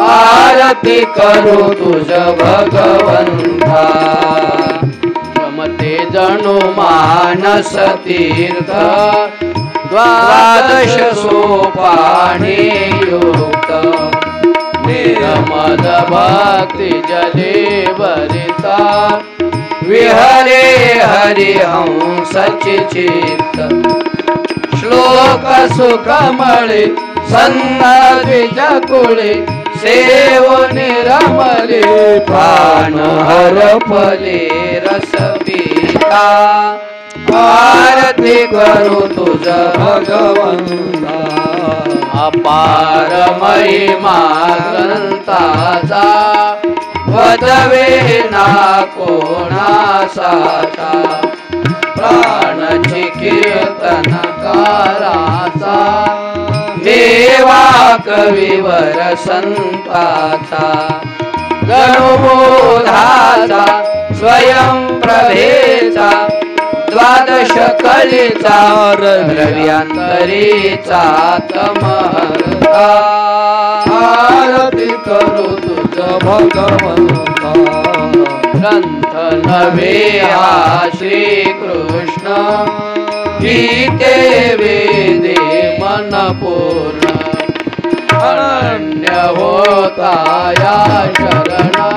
आरती करू तुझ भगवंता रमते जणू मानस तीर्थ द्वादश सोपाने युक्त निर्मल भक्ति जले भरिता विहरे हरि हंस चित्त श्लोक सुखमळे संत द्विजकुळे सेवने रमले प्राण हरपले रस पिता आरती करू तुझ भगवंता अपार महिमा ग्रंथाचा वदवे ना कोणासाचा प्राणची कीर्तनकाराचा देवा कविवर संताचा गणुबोधाचा स्वयं प्रभेचा द्वादश कलेचा रव्यांतरीचा तमहर्ता आरती करू तुझ भगवंता ग्रंथ नवे हा श्री कृष्ण गीते वेदे मन पूर्ण अनन्य होता या शरणा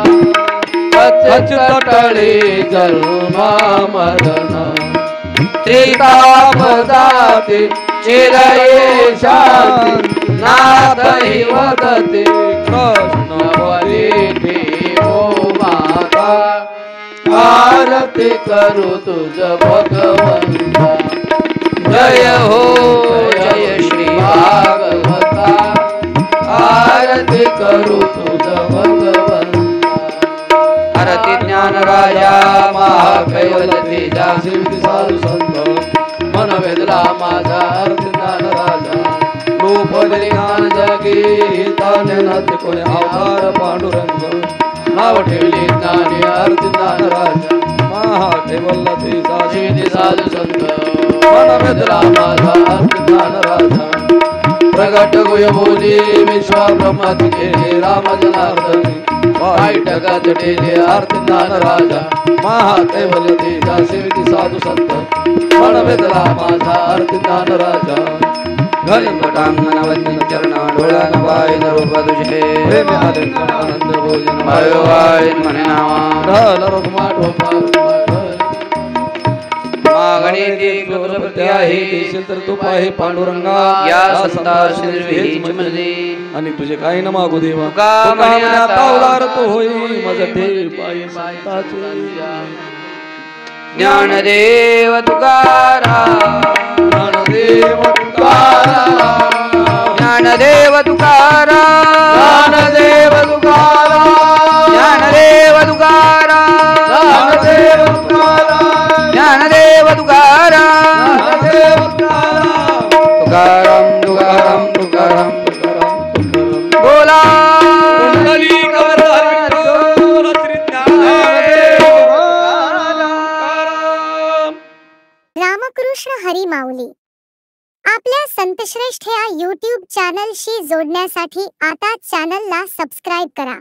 तटळी जन्म मरण त्रिताप जाते चिरये शांती नाथ हि वदते कृष्ण परी ओ माता आरती करू तुझ भगवंता जय हो जय श्री भागवता आरती करू तुझ भगवंता आरती ज्ञान राजा महाकैवल तेजा शिवती साधू संत मन वेदला माझा आरती ज्ञान राजा रूपले ज्ञान जगी ताने नाथ कोणी अवतार पांडुरंग नाव ठेवले ज्ञानी आरती ज्ञान राजा महाकैवल तेजा शिवती साधू संत मन वेदला माझा आरती ज्ञान राजा प्रगट गुय बोली विश्वा ब्रह्मात केले राम जनार्दनी वाईट गाजटेले आरती ज्ञान राजा महाकैवल्य तेजा सेविती साधू संत मन वेदला माझा आरती ज्ञान राजा घनपटांगण वंदन चरणा डोळ्यान पाय रूप तुझे प्रेम आनंद भोजन वायो वाय म्हणे नावा ढल रुक्मा मागणी कृपसुपती आहे देशील तर तू पाहे पांडुरंगा या संतास निर्विहीच म्हणजे आणि तुझे काही न मागू देवा तुका म्हणे आता पावलार तो होई मजटे पायी संताचे ज्ञानदेव तुकाराम ज्ञानदेव तुकाराम ज्ञानदेव तुकाराम ज्ञानदेव तुकाराम ज्ञानदेव तुकाराम ज्ञानदेव तुकाराम ज्ञानदेव तुकाराम ज्ञानदेव तुकाराम तुकाराम तुकाराम तुकाराम बोला रामकृष्ण हरी माऊली. आपल्या संतश्रेष्ठ या YouTube चॅनलशी जोडण्यासाठी आता चॅनलला सबस्क्राईब करा.